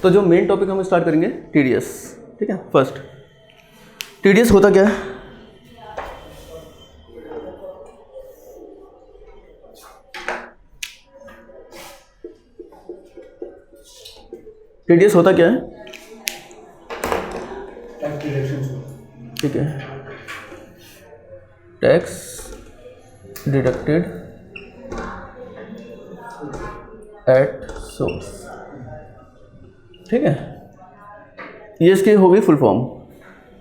तो जो main topic हम स्टार्ट करेंगे टीडीएस, ठीक है। फर्स्ट टीडीएस होता क्या है? टीडीएस होता क्या है? ठीक है, टैक्स डिडक्टेड एट सोर्स, ठीक है। ये इसकी हो गई फुल फॉर्म।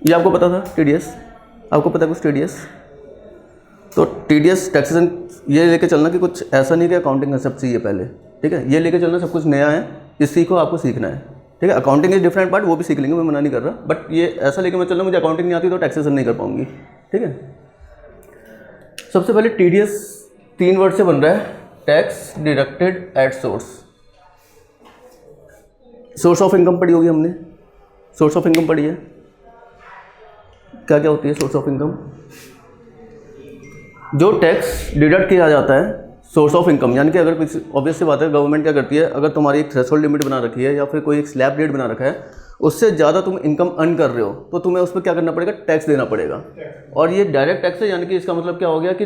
ये आपको पता था टीडीएस? आपको पता है कुछ टीडीएस? तो टीडीएस टैक्सेशन ये लेके चलना कि कुछ ऐसा नहीं कि अकाउंटिंग कंसेप्ट चाहिए पहले, ठीक है। ये लेके चलना सब कुछ नया है, इसी को आपको सीखना है, ठीक है। अकाउंटिंग इज डिफरेंट पार्ट, वो भी सीख लेंगे, मैं मना नहीं कर रहा, बट ये ऐसा लेके मैं चलना मुझे अकाउंटिंग नहीं आती तो टैक्सेशन नहीं कर पाऊंगी, ठीक है। सबसे पहले टीडीएस 3 वर्ड से बन रहा है, tax deducted at source. Source of income पढ़ी होगी हमने, सोर्स ऑफ इनकम पढ़ी है। क्या क्या होती है सोर्स ऑफ इनकम? जो टैक्स डिडक्ट किया जाता है सोर्स ऑफ इनकम, यानी कि अगर कुछ ऑब्वियस सी बात है, गवर्नमेंट क्या करती है, अगर तुम्हारी एक थ्रेशोल्ड लिमिट बना रखी है या फिर कोई एक स्लैब रेट बना रखा है, उससे ज़्यादा तुम इनकम अर्न कर रहे हो तो तुम्हें उस पर क्या करना पड़ेगा? टैक्स देना पड़ेगा। और ये डायरेक्ट टैक्स है, यानी कि इसका मतलब क्या हो गया कि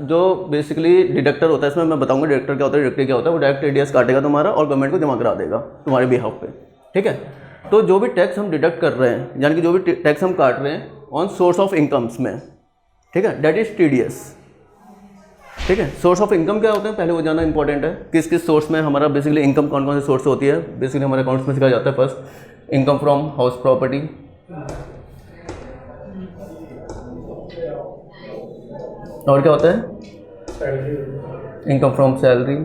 जो बेसिकली डिडक्टर होता है, इसमें मैं बताऊंगा डिडक्टर क्या होता है, डिडक्टर क्या होता है। वो डायरेक्ट टीडीएस काटेगा तुम्हारा और गवर्नमेंट को जमा करा देगा तुम्हारे बिहाफ पे, ठीक है। तो जो भी टैक्स हम डिडक्ट कर रहे हैं, यानी कि जो भी टैक्स हम काट रहे हैं ऑन सोर्स ऑफ इनकम्स में, ठीक है, डेट इज टीडीएस, ठीक है। सोर्स ऑफ इनकम क्या होते हैं पहले वो जानना इंपॉर्टेंट है। किस किस सोर्स में हमारा बेसिकली इनकम कौन कौन से सोर्स होती है, बेसिकली हमारे अकाउंट्स में सिखाया जाता है। First income from house property, और क्या होता है? Income from salary.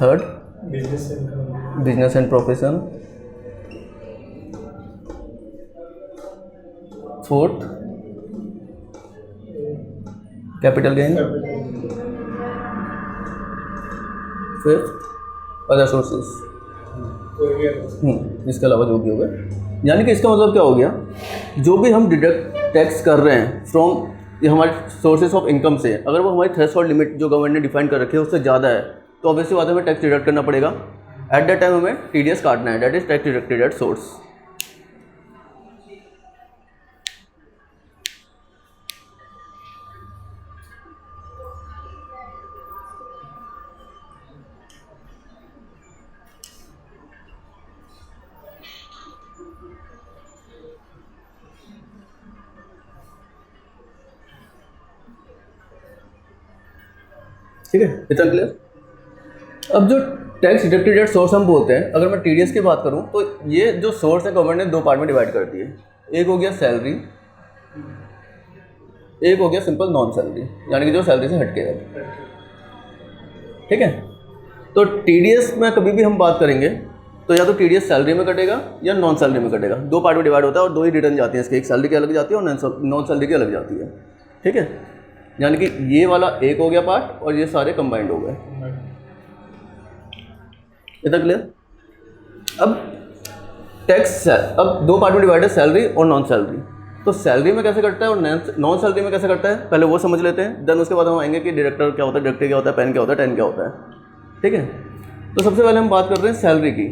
Third business and profession. Fourth capital gain. Fifth other sources. इसके अलावा जो भी होगा, यानी कि इसका मतलब क्या हो गया, जो भी हम डिडक्ट टैक्स कर रहे हैं फ्रॉम ये हमारे सोर्सेस ऑफ इनकम से, अगर वो हमारी थ्रेशोल्ड लिमिट जो गवर्नमेंट ने डिफाइन कर रखी है उससे ज़्यादा है तो ऑब्वियसली बात है हमें टैक्स डिडक्ट करना पड़ेगा। एट दैट टाइम हमें टीडीएस काटना है, that is tax deducted at source. ठीक है, इतना क्लियर? अब जो टैक्स डिडक्टेड एट सोर्स हम बोलते हैं, अगर मैं टीडीएस की बात करूं तो ये जो सोर्स है गवर्नमेंट ने 2 पार्ट में डिवाइड कर दिए। एक हो गया सैलरी, एक हो गया सिंपल नॉन सैलरी, यानी कि जो सैलरी से हटके है, ठीक है। तो टीडीएस में कभी भी हम बात करेंगे तो या तो टीडीएस सैलरी में कटेगा या नॉन सैलरी में कटेगा। 2 पार्ट में डिवाइड होता है और 2 ही रिटर्न जाती है इसके, एक सैलरी की अलग जाती है और नॉन सैलरी की अलग जाती है, ठीक है। यानी कि ये वाला एक हो गया पार्ट और ये सारे कंबाइंड हो गए। इतना क्लियर? अब टैक्स अब 2 पार्ट में डिवाइड है, सैलरी और नॉन सैलरी। तो सैलरी में कैसे कटता है और नॉन सैलरी में कैसे कटता है, पहले वो समझ लेते हैं, देन उसके बाद हम आएंगे कि डिडक्टर क्या होता है, डिडक्टर क्या होता है, पेन क्या होता है, टेन क्या होता है, ठीक है। तो सबसे पहले हम बात कर रहे हैं सैलरी की।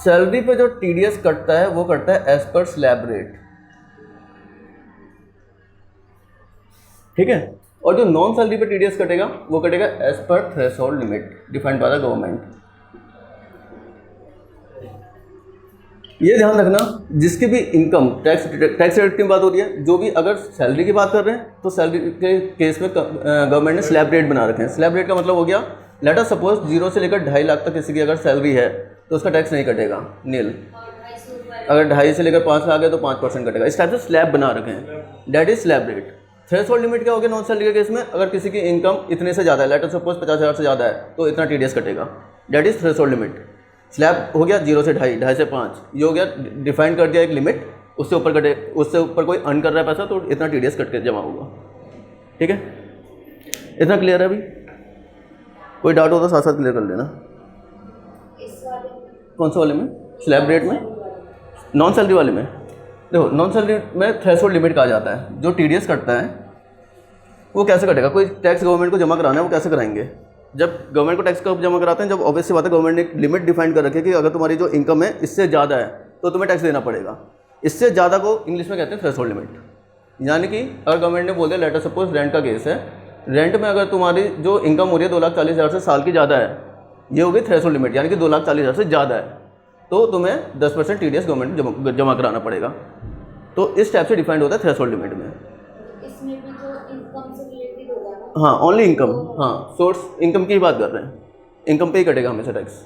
सैलरी पे जो टीडीएस कटता है वो कटता है एज पर स्लैब रेट, ठीक है। और जो नॉन सैलरी पे टीडीएस कटेगा वो कटेगा as per threshold limit defined by the government. ये ध्यान रखना, जिसकी भी इनकम टैक्स रेट की बात हो रही है, जो भी अगर सैलरी की बात कर रहे हैं तो सैलरी के केस में गवर्नमेंट ने स्लैब रेट बना रखे हैं। स्लैब रेट का मतलब हो गया, लेट अस सपोज 0 से लेकर 2.5 लाख तक किसी की अगर सैलरी है तो उसका टैक्स नहीं कटेगा, नील। अगर 2.5 से लेकर 5 लाख है तो 5% कटेगा। इस टाइप से स्लैब बना रखे हैं, that is slab rate. Threshold limit क्या हो गया नॉन सैलरी के केस में, अगर किसी की इनकम इतने से ज़्यादा है, लेट अस सपोज 50,000 से ज़्यादा है तो इतना टीडीएस कटेगा, that is threshold limit. Slab हो गया 0 से 2.5, 2.5 से 5, ये हो गया डिफाइन कर दिया एक लिमिट, उससे ऊपर कटे, उससे ऊपर कोई अर्न कर रहा है पैसा तो इतना टीडीएस कट के जमा होगा, ठीक है। इतना क्लियर है अभी? कोई डाउट हो तो साथ साथ क्लियर कर लेना। कौन से वाले में? स्लैब रेट में? नॉन सैलरी वाले में? देखो नॉन सैलरी में थ्रेशोल्ड लिमिट कहा जाता है। जो टीडीएस कटता है वो कैसे कटेगा, कोई टैक्स गवर्नमेंट को जमा कराना है वो कैसे कराएंगे, जब गवर्नमेंट को टैक्स कब जमा कराते हैं, जब ऑब्वियस सी बात है गवर्नमेंट ने एक लिमिट डिफाइन कर रखी है कि अगर तुम्हारी जो इनकम है इससे ज़्यादा है तो तुम्हें टैक्स देना पड़ेगा। इससे ज़्यादा को इंग्लिश में कहते हैं थ्रेशोल्ड लिमिट। यानी कि अगर गवर्नमेंट ने बोल दिया, लेटर सपोज रेंट का केस है, रेंट में अगर तुम्हारी जो इनकम हो रही है 2,40,000 से साल की ज़्यादा है, ये होगी थ्रेशोल्ड लिमिट, यानी कि 2,40,000 से ज़्यादा है, तो तुम्हें 10% TDS गवर्नमेंट जमा कराना पड़ेगा। तो इस टाइप से डिफाइंड होता है थ्रेशोल्ड लिमिट में। इसमें भी जो इनकम से रिलेटेड होगा ना? हाँ, ओनली इनकम, हाँ सोर्स इनकम की ही बात कर रहे हैं, इनकम पे ही कटेगा हमेशा टैक्स।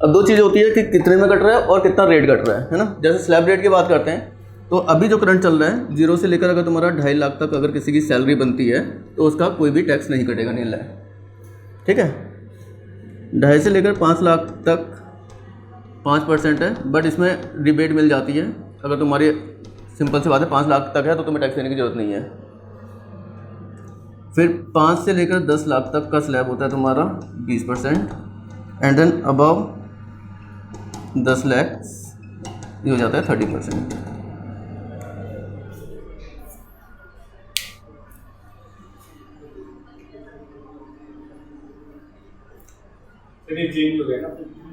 अब दो चीज़ होती है कि कितने में कट रहा है और कितना रेट कट रहा है ना। जैसे स्लैब रेट की बात करते हैं तो अभी जो करंट चल रहा है 0 से लेकर अगर तुम्हारा 2.5 लाख तक अगर किसी की सैलरी बनती है तो उसका कोई भी टैक्स नहीं कटेगा, नहीं है, ठीक है। 2.5 से लेकर 5 लाख तक 5% है, बट इसमें रिबेट मिल जाती है। अगर तुम्हारी सिंपल सी बात है 5 लाख तक है तो तुम्हें टैक्स देने की जरूरत नहीं है। फिर 5 से लेकर 10 लाख तक का स्लैब होता है तुम्हारा 20%, एंड देन अबव 10 लाख ये हो जाता है 30%। चेंज हो गया ना,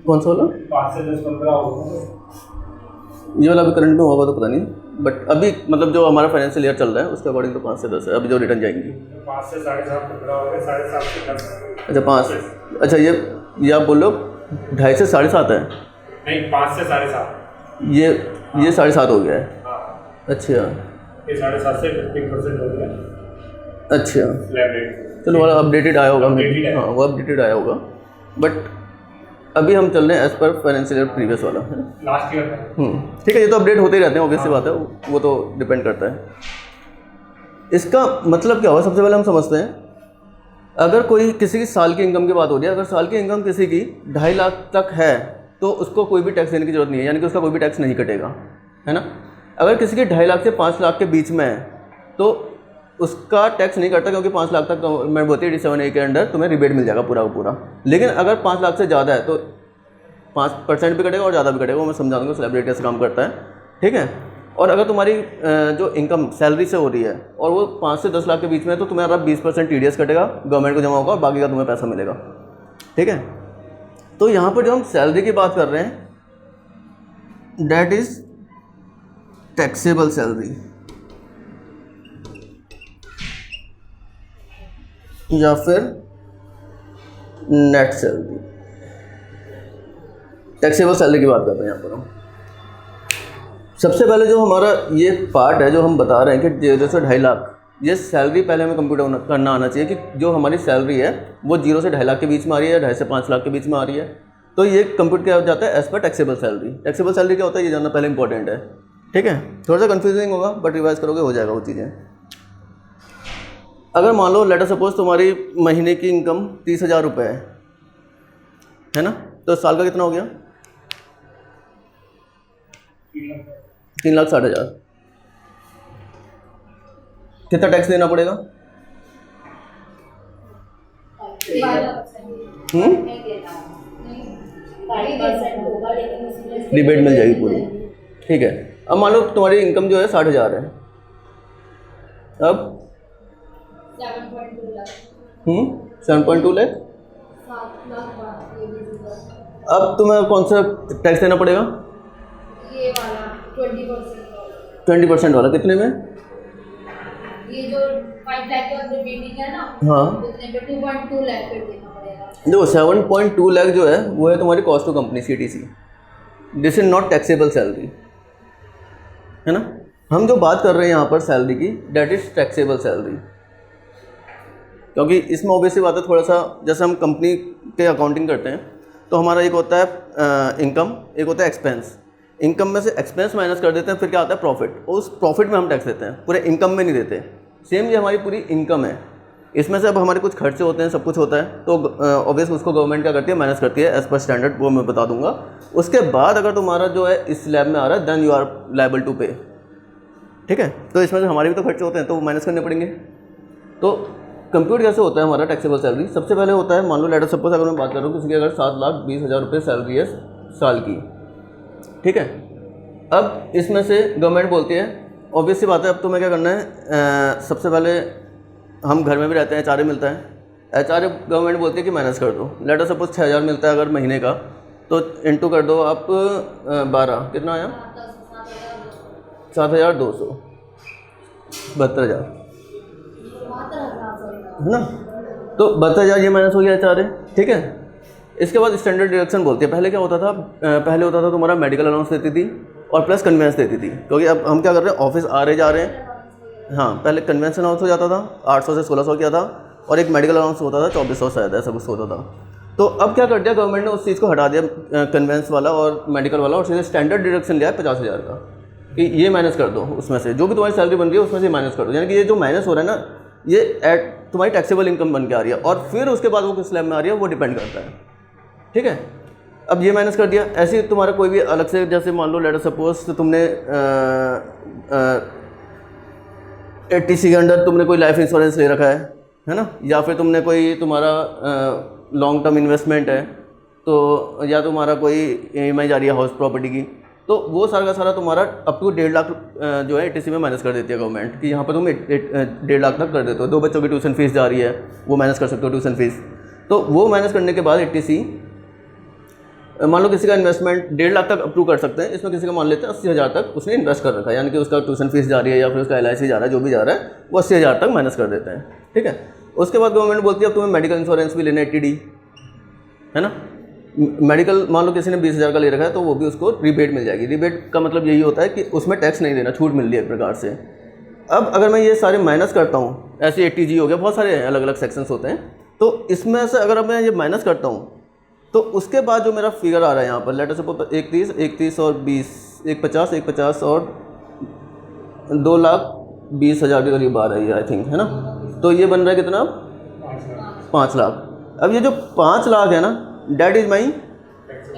कौन सा वाला? 5 से 10 15 होगा। ये वाला अभी करंट में होगा तो पता नहीं, बट अभी मतलब जो हमारा फाइनेंशियल ईयर चल रहा है उसके अकॉर्डिंग तो 5 से 10 है अभी जो रिटर्न जाएंगी। 5 से 7.5 15 हो गए, 7.5 से 10। अच्छा 5, अच्छा ये आप बोल लो 2.5 से 7.5 है? नहीं, 5 से 7.5। ये 7.5 हो गया है। हाँ, अच्छा, ये 7.5 से 15% हो गया। अच्छा स्लैब रेट चलो वाला अपडेटेड आया होगा, Updated है। हाँ वो अपडेटेड आया होगा, बट अभी हम चल रहे हैं as per financial year previous वाला है। लास्ट ईयर का। ठीक है, ये तो अपडेट होते ही रहते हैं, ऑब्वियस सी बात है, वो तो डिपेंड करता है। इसका मतलब क्या हुआ, सबसे पहले हम समझते हैं। अगर कोई किसी की साल की इनकम की बात हो रही है, अगर साल की इनकम किसी की 2.5 लाख तक है तो उसको कोई भी टैक्स देने की जरूरत नहीं है, यानी कि उसका कोई भी टैक्स नहीं कटेगा, है ना। अगर किसी की 2.5 लाख से 5 लाख के बीच में है तो उसका टैक्स नहीं कटता, क्योंकि 5 लाख तक गवर्नमेंट बोलती है 87A के अंडर तुम्हें रिबेट मिल जाएगा पूरा का पूरा। लेकिन अगर 5 लाख से ज़्यादा है तो 5% भी कटेगा और ज़्यादा भी कटेगा, वो मैं समझा दूँगा स्लैब रेट कैसे काम करता है, ठीक है। और अगर तुम्हारी जो इनकम सैलरी से हो रही है और वो 5 से 10 लाख के बीच में है तो तुम्हारा 20% TDS कटेगा, गवर्नमेंट को जमा होगा और बाकी का तुम्हें पैसा मिलेगा, ठीक है। तो यहाँ पर जो हम सैलरी की बात कर रहे हैं डैट इज़ टैक्सेबल सैलरी या फिर नेट सैलरी। टैक्सेबल सैलरी की बात कर रहे हैं यहाँ पर हम। सबसे पहले जो हमारा ये पार्ट है जो हम बता रहे हैं कि 0 से 2.5 लाख, ये सैलरी पहले हमें कंप्यूटर करना आना चाहिए कि जो हमारी सैलरी है वो 0 से 2.5 लाख के बीच में आ रही है, 2.5 से 5 लाख के बीच में आ रही है, तो ये कंप्यूट किया जाता है as per taxable salary. Taxable salary क्या होता है ये जानना पहले इंपॉर्टेंट है, ठीक है। थोड़ा सा कन्फ्यूजिंग होगा बट रिवाइज करोगे हो जाएगा वो चीज़ें। अगर मान लो लेटर सपोज तुम्हारी महीने की इनकम 30,000 रुपये है ना, तो साल का कितना हो गया? 3,60,000। कितना टैक्स देना पड़ेगा? रिबेट मिल जाएगी पूरी, ठीक है। अब मान लो तुम्हारी इनकम जो है 60,000 है, अब 7.2 लाख। अब तुम्हें कौन सा टैक्स देना पड़ेगा? ये वाला 20% वाला। कितने में? ये जो 5 लाख का रिबेटिंग है ना, हाँ, उतने पे 2.2 लाख कर देना पड़ेगा। देखो 7.2 लाख जो है वो है तुम्हारी cost to company CTC। This is not taxable salary, है ना। हम जो बात कर रहे हैं यहाँ पर सैलरी की डेट इज टैक्सेबल सैलरी, क्योंकि इसमें ऑब्वियसली बात है थोड़ा सा, जैसे हम कंपनी के अकाउंटिंग करते हैं तो हमारा एक होता है इनकम, एक होता है एक्सपेंस। इनकम में से एक्सपेंस माइनस कर देते हैं, फिर क्या आता है प्रॉफिट, और उस प्रॉफिट में हम टैक्स देते हैं, पूरे इनकम में नहीं देते। सेम ये हमारी पूरी इनकम है, इसमें से अब हमारे कुछ खर्चे होते हैं, सब कुछ होता है, तो ऑब्वियसली उसको गवर्नमेंट क्या करती है, माइनस करती है एज पर स्टैंडर्ड, वो मैं बता दूंगा। उसके बाद अगर तुम्हारा जो है इस स्लैब में आ रहा है then you are liable to pay, ठीक है। तो इसमें से हमारे भी तो खर्चे होते हैं तो वो माइनस करने पड़ेंगे। तो कंप्यूट कैसे होता है हमारा टैक्सेबल सैलरी? सबसे पहले होता है, मान लो लेटर सपोज अगर मैं बात कर रहा हूँ किसी की अगर 7,20,000 रुपये सैलरी है साल की, ठीक है। अब इसमें से गवर्नमेंट बोलती है ऑब्वियस सी बात है, अब तुम्हें क्या करना है, सबसे पहले हम घर में भी रहते हैं, एचआरए मिलता है, एचआरए गवर्नमेंट बोलती है कि माइनस कर दो। लेट अस सपोज 6000 मिलता है अगर महीने का, तो इंटू कर दो आप 12, कितना आया 7200, 72,000 है ना। तो 72,000 ये माइनस हो गया एचआरए, ठीक है। इसके बाद स्टैंडर्ड डिडक्शन बोलती है। पहले क्या होता था, पहले होता था तुम्हारा मेडिकल अलाउंस देती थी और प्लस कन्वेंस देती थी, क्योंकि अब हम क्या कर रहे हैं, ऑफिस आ रहे जा रहे हैं। हाँ, पहले कन्वेंस अलाउंस हो जाता था 800 से 1600 किया था, और एक मेडिकल अलाउंस होता था 2400 शायद, ऐसा कुछ होता था। तो अब क्या कर दिया गवर्नमेंट ने, उस चीज़ को हटा दिया कन्वेंस वाला और मेडिकल वाला, और सीधे स्टैंडर्ड डिडक्शन लिया है 50,000 का, कि ये माइनस कर दो, उसमें से जो भी तुम्हारी सैलरी बन रही है उसमें से माइनस कर दो। यानी कि ये जो माइनस हो रहा है ना, ये तुम्हारी टैक्सेबल इनकम बन के आ रही है, और फिर उसके बाद वो किस स्लैब में आ रही है वो डिपेंड करता है, ठीक है। अब ये माइनस कर दिया। ऐसे ही तुम्हारा कोई भी अलग से, जैसे मान लो लेट अस सपोज तुमने 80C के अंडर तुमने कोई लाइफ इंश्योरेंस ले रखा है ना, या फिर तुमने कोई तुम्हारा लॉन्ग टर्म इन्वेस्टमेंट है, तो या तुम्हारा कोई EMI जा रही है हाउस प्रॉपर्टी की, तो वो सारा का सारा तुम्हारा अप टू 1.5 लाख जो है 80C में माइनस कर देती है गवर्नमेंट, कि यहाँ पर तुम 1.5 लाख तक कर देते हो। 2 बच्चों की ट्यूशन फीस जा रही है, वो माइनस कर सकते हो ट्यूशन फीस। तो वो माइनस करने के बाद 80C, मान लो किसी का इन्वेस्टमेंट 1.5 लाख तक अप्रूव कर सकते हैं, इसमें किसी का मान लेते हैं 80,000 तक उसने इन्वेस्ट कर रखा है, यानी कि उसका ट्यूशन फीस जा रही है या फिर उसका LIC जा रहा है, जो भी जा रहा है वो 80,000 तक माइनस कर देते हैं, ठीक है। उसके बाद गवर्नमेंट बोलती है अब तुम्हें मेडिकल इंश्योरेंस भी लेना है, 80D है ना। मेडिकल मान लो किसी ने 20,000 का ले रखा है, तो वो भी उसको रिबेट मिल जाएगी। रिबेट का मतलब यही होता है कि उसमें टैक्स नहीं देना, छूट मिल रही है एक प्रकार से। अब अगर मैं ये सारे माइनस करता हूँ, ऐसे 80G हो गया, बहुत सारे अलग अलग सेक्शंस होते हैं, तो इसमें से अगर मैं ये माइनस करता हूँ, तो उसके बाद जो मेरा फिगर आ रहा है यहाँ पर, लेट अस सपोज 31 और 20, 150 और 2,20,000 के करीब आ रही है आई थिंक, है ना। तो ये बन रहा है कितना, 5 लाख। अब ये जो 5 लाख है ना, that is my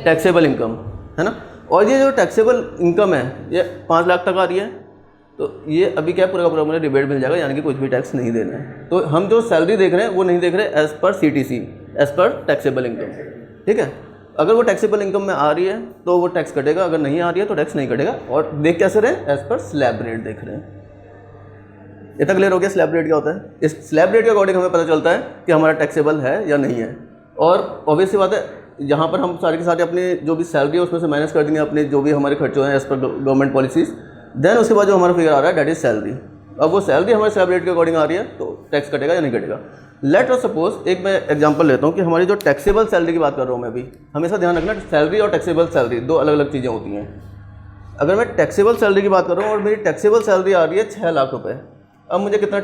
taxable income, है ना। और ये जो टैक्सेबल इनकम है ये 5 लाख तक आ रही है, तो ये अभी क्या पूरा का पूरा मुझे रिबेट मिल जाएगा, यानी कि कुछ भी टैक्स नहीं देना है। तो हम जो सैलरी देख रहे हैं वो नहीं देख रहे as per CTC, as per taxable income, ठीक है। अगर वो टैक्सेबल इनकम में आ रही है तो वो टैक्स कटेगा, अगर नहीं आ रही है तो टैक्स नहीं कटेगा। और देख कैसे रहे, एज़ पर स्लैब रेट देख रहे हैं। इतना क्लियर हो गया स्लैब रेट क्या होता है। इस स्लैब रेट के अकॉर्डिंग हमें पता चलता है कि हमारा टैक्सेबल है या नहीं है। और ऑब्वियस सी बात है, यहाँ पर हम सारे के सारे अपने जो भी सैलरी है उसमें से माइनस कर देंगे अपने जो भी हमारे खर्चे हैं as per government policies. Then उसके बाद जो हमारा फिगर आ रहा है डैट इज़ सैलरी। अब वो सैलरी हमारे स्लैब रेट के अकॉर्डिंग आ रही है, तो टैक्स कटेगा या नहीं कटेगा। लेट अस सपोज, एक मैं एग्जांपल लेता हूँ कि हमारी जो टैक्सेबल सैलरी की बात कर रहा हूँ मैं अभी, हमेशा ध्यान रखना सैलरी और टैक्सेबल सैलरी दो अलग अलग चीज़ें होती हैं। अगर मैं टैक्सेबल सैलरी की बात कर रहा हूँ और मेरी टैक्सेबल सैलरी आ रही है 6 लाख रुपये, अब मुझे कितना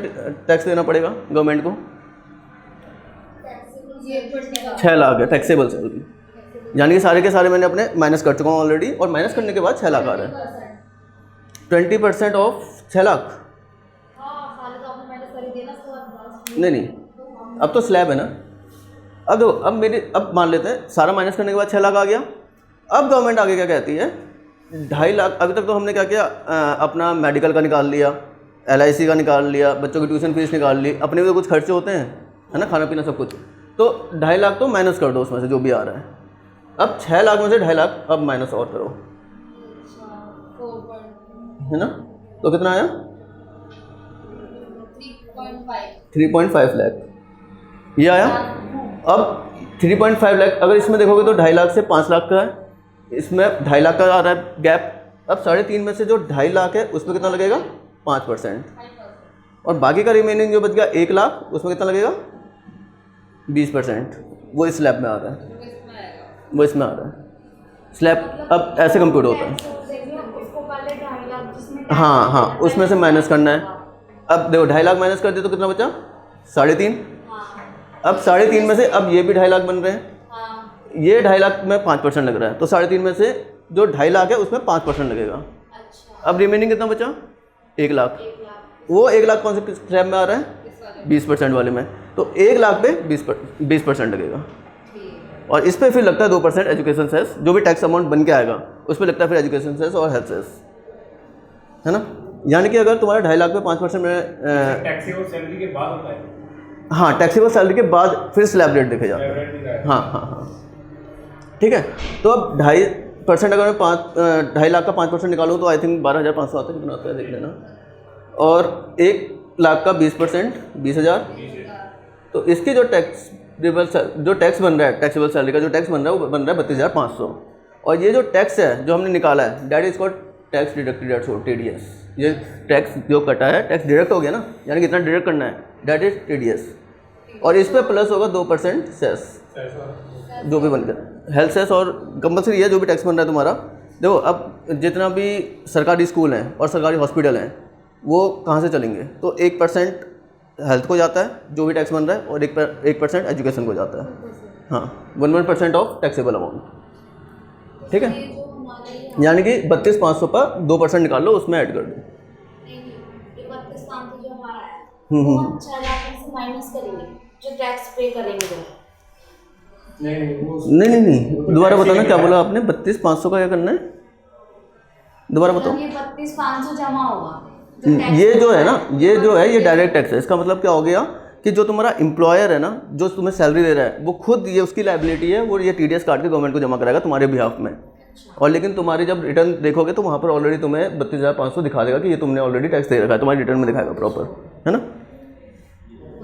टैक्स देना पड़ेगा गवर्नमेंट को? 6 लाख है टैक्सेबल सैलरी, यानी कि सारे के सारे मैंने अपने माइनस कर चुका हूँ ऑलरेडी, और माइनस करने के बाद 6 लाख आ रहा है। 20% ऑफ 6 लाख, नहीं, अब तो स्लैब है ना। अब देखो, अब मान लेते हैं सारा माइनस करने के बाद 6 लाख आ गया। अब गवर्नमेंट आगे क्या कहती है, 2.5 लाख। अभी तक तो हमने क्या किया, अपना मेडिकल का निकाल लिया, LIC का निकाल लिया, बच्चों की ट्यूशन फीस निकाल ली, अपने भी तो कुछ खर्चे होते हैं, है ना, खाना पीना सब कुछ। तो 2.5 लाख तो माइनस कर दो उसमें से जो भी आ रहा है। अब 6 लाख में से 2.5 लाख अब माइनस और करो, है ना। तो कितना आया, 3.5 लाख ये आया। अब 3.5 लाख अगर इसमें देखोगे तो 2.5 लाख से 5 लाख का है, इसमें 2.5 लाख का आ रहा है गैप। अब 3.5 में से जो 2.5 लाख है उसमें कितना लगेगा, 5%, और बाकी का रिमेनिंग जो बच गया 1 लाख, उसमें कितना लगेगा, 20%। वो इस स्लैब में आ रहा है, वो इसमें आ रहा है स्लैब। अब ऐसे कंप्यूट होता है, हाँ, उसमें से माइनस करना है। अब देखो 2.5 लाख माइनस कर दिए तो कितना बचा, 3.5। अब 3.5 में से अब ये भी 2.5 लाख बन रहे हैं, ये 2.5 लाख में 5% लग रहा है, तो 3.5 में से जो 2.5 लाख है उसमें 5% लगेगा। अब रिमेनिंग कितना बचा, 1 लाख। वो 1 लाख कौन से स्लैब में आ रहा है, 20% वाले में, तो 1 लाख पे 20% लगेगा। और इस पर फिर लगता है 2% एजुकेशन सेस, जो भी टैक्स अमाउंट बन के आएगा उस पर लगता है फिर एजुकेशन सेस और हेल्थ सेस, है ना। यानी कि अगर तुम्हारा 2.5 लाख पे 5% में टैक्सेबल सैलरी के बाद होता है, हाँ, टैक्सेबल सैलरी के बाद फिर स्लैब रेट देखे जाते हैं। हाँ, ठीक है। तो अब परसेंट अगर मैं 2.5 लाख का 5% निकालूँ तो आई थिंक 12,500 आता है, कितना आता है देख लेना। और 1 लाख का 20% 20,000। तो इसकी जो टैक्स बन रहा है, टैक्सेबल सैलरी का जो टैक्स बन रहा है वो बन रहा है 32,500। और ये जो टैक्स है जो हमने निकाला है that is called tax deducted at source, TDS। ये टैक्स जो कटा है, टैक्स डिडक्ट हो गया ना, यानी कितना डिडक्ट करना है, दैट इज TDS। और इस पर प्लस होगा 2% सेस जो भी बनकर हेल्थ सेस, और कंपलसरी है जो भी टैक्स बन रहा है तुम्हारा। देखो अब जितना भी सरकारी स्कूल हैं और सरकारी हॉस्पिटल हैं वो कहाँ से चलेंगे, तो 1% हेल्थ को जाता है जो भी टैक्स बन रहा है, और 1% एजुकेशन को जाता है। हाँ, 1% ऑफ टैक्सेबल अमाउंट, ठीक है। ये जो हमारे यानी कि 32,500 पर 2% निकाल लो, उसमें ऐड कर दो। ये 32,500 जो हमारा है वो हम 6 लाख में से माइनस करेंगे जो टैक्स पे करेंगे वो। नहीं, दोबारा बताना क्या बोला आपने, 32,500 का क्या करना है, दोबारा बताओ। ये 32,500 जमा होगा ये जो है ना, ये जो है ये डायरेक्ट टैक्स है। इसका मतलब क्या हो गया कि जो तुम्हारा एम्प्लॉयर है ना, जो तुम्हें सैलरी दे रहा है, वो खुद ये उसकी लायबिलिटी है, वो ये TDS काट के गवर्नमेंट को जमा कराएगा तुम्हारे बिहाफ में। और लेकिन तुम्हारी जब रिटर्न देखोगे तो वहाँ पर ऑलरेडी तुम्हें 32,500 दिखा देगा कि ये तुमने ऑलरेडी टैक्स दे रखा है, तुम्हारी रिटर्न में दिखाएगा प्रॉपर, है ना।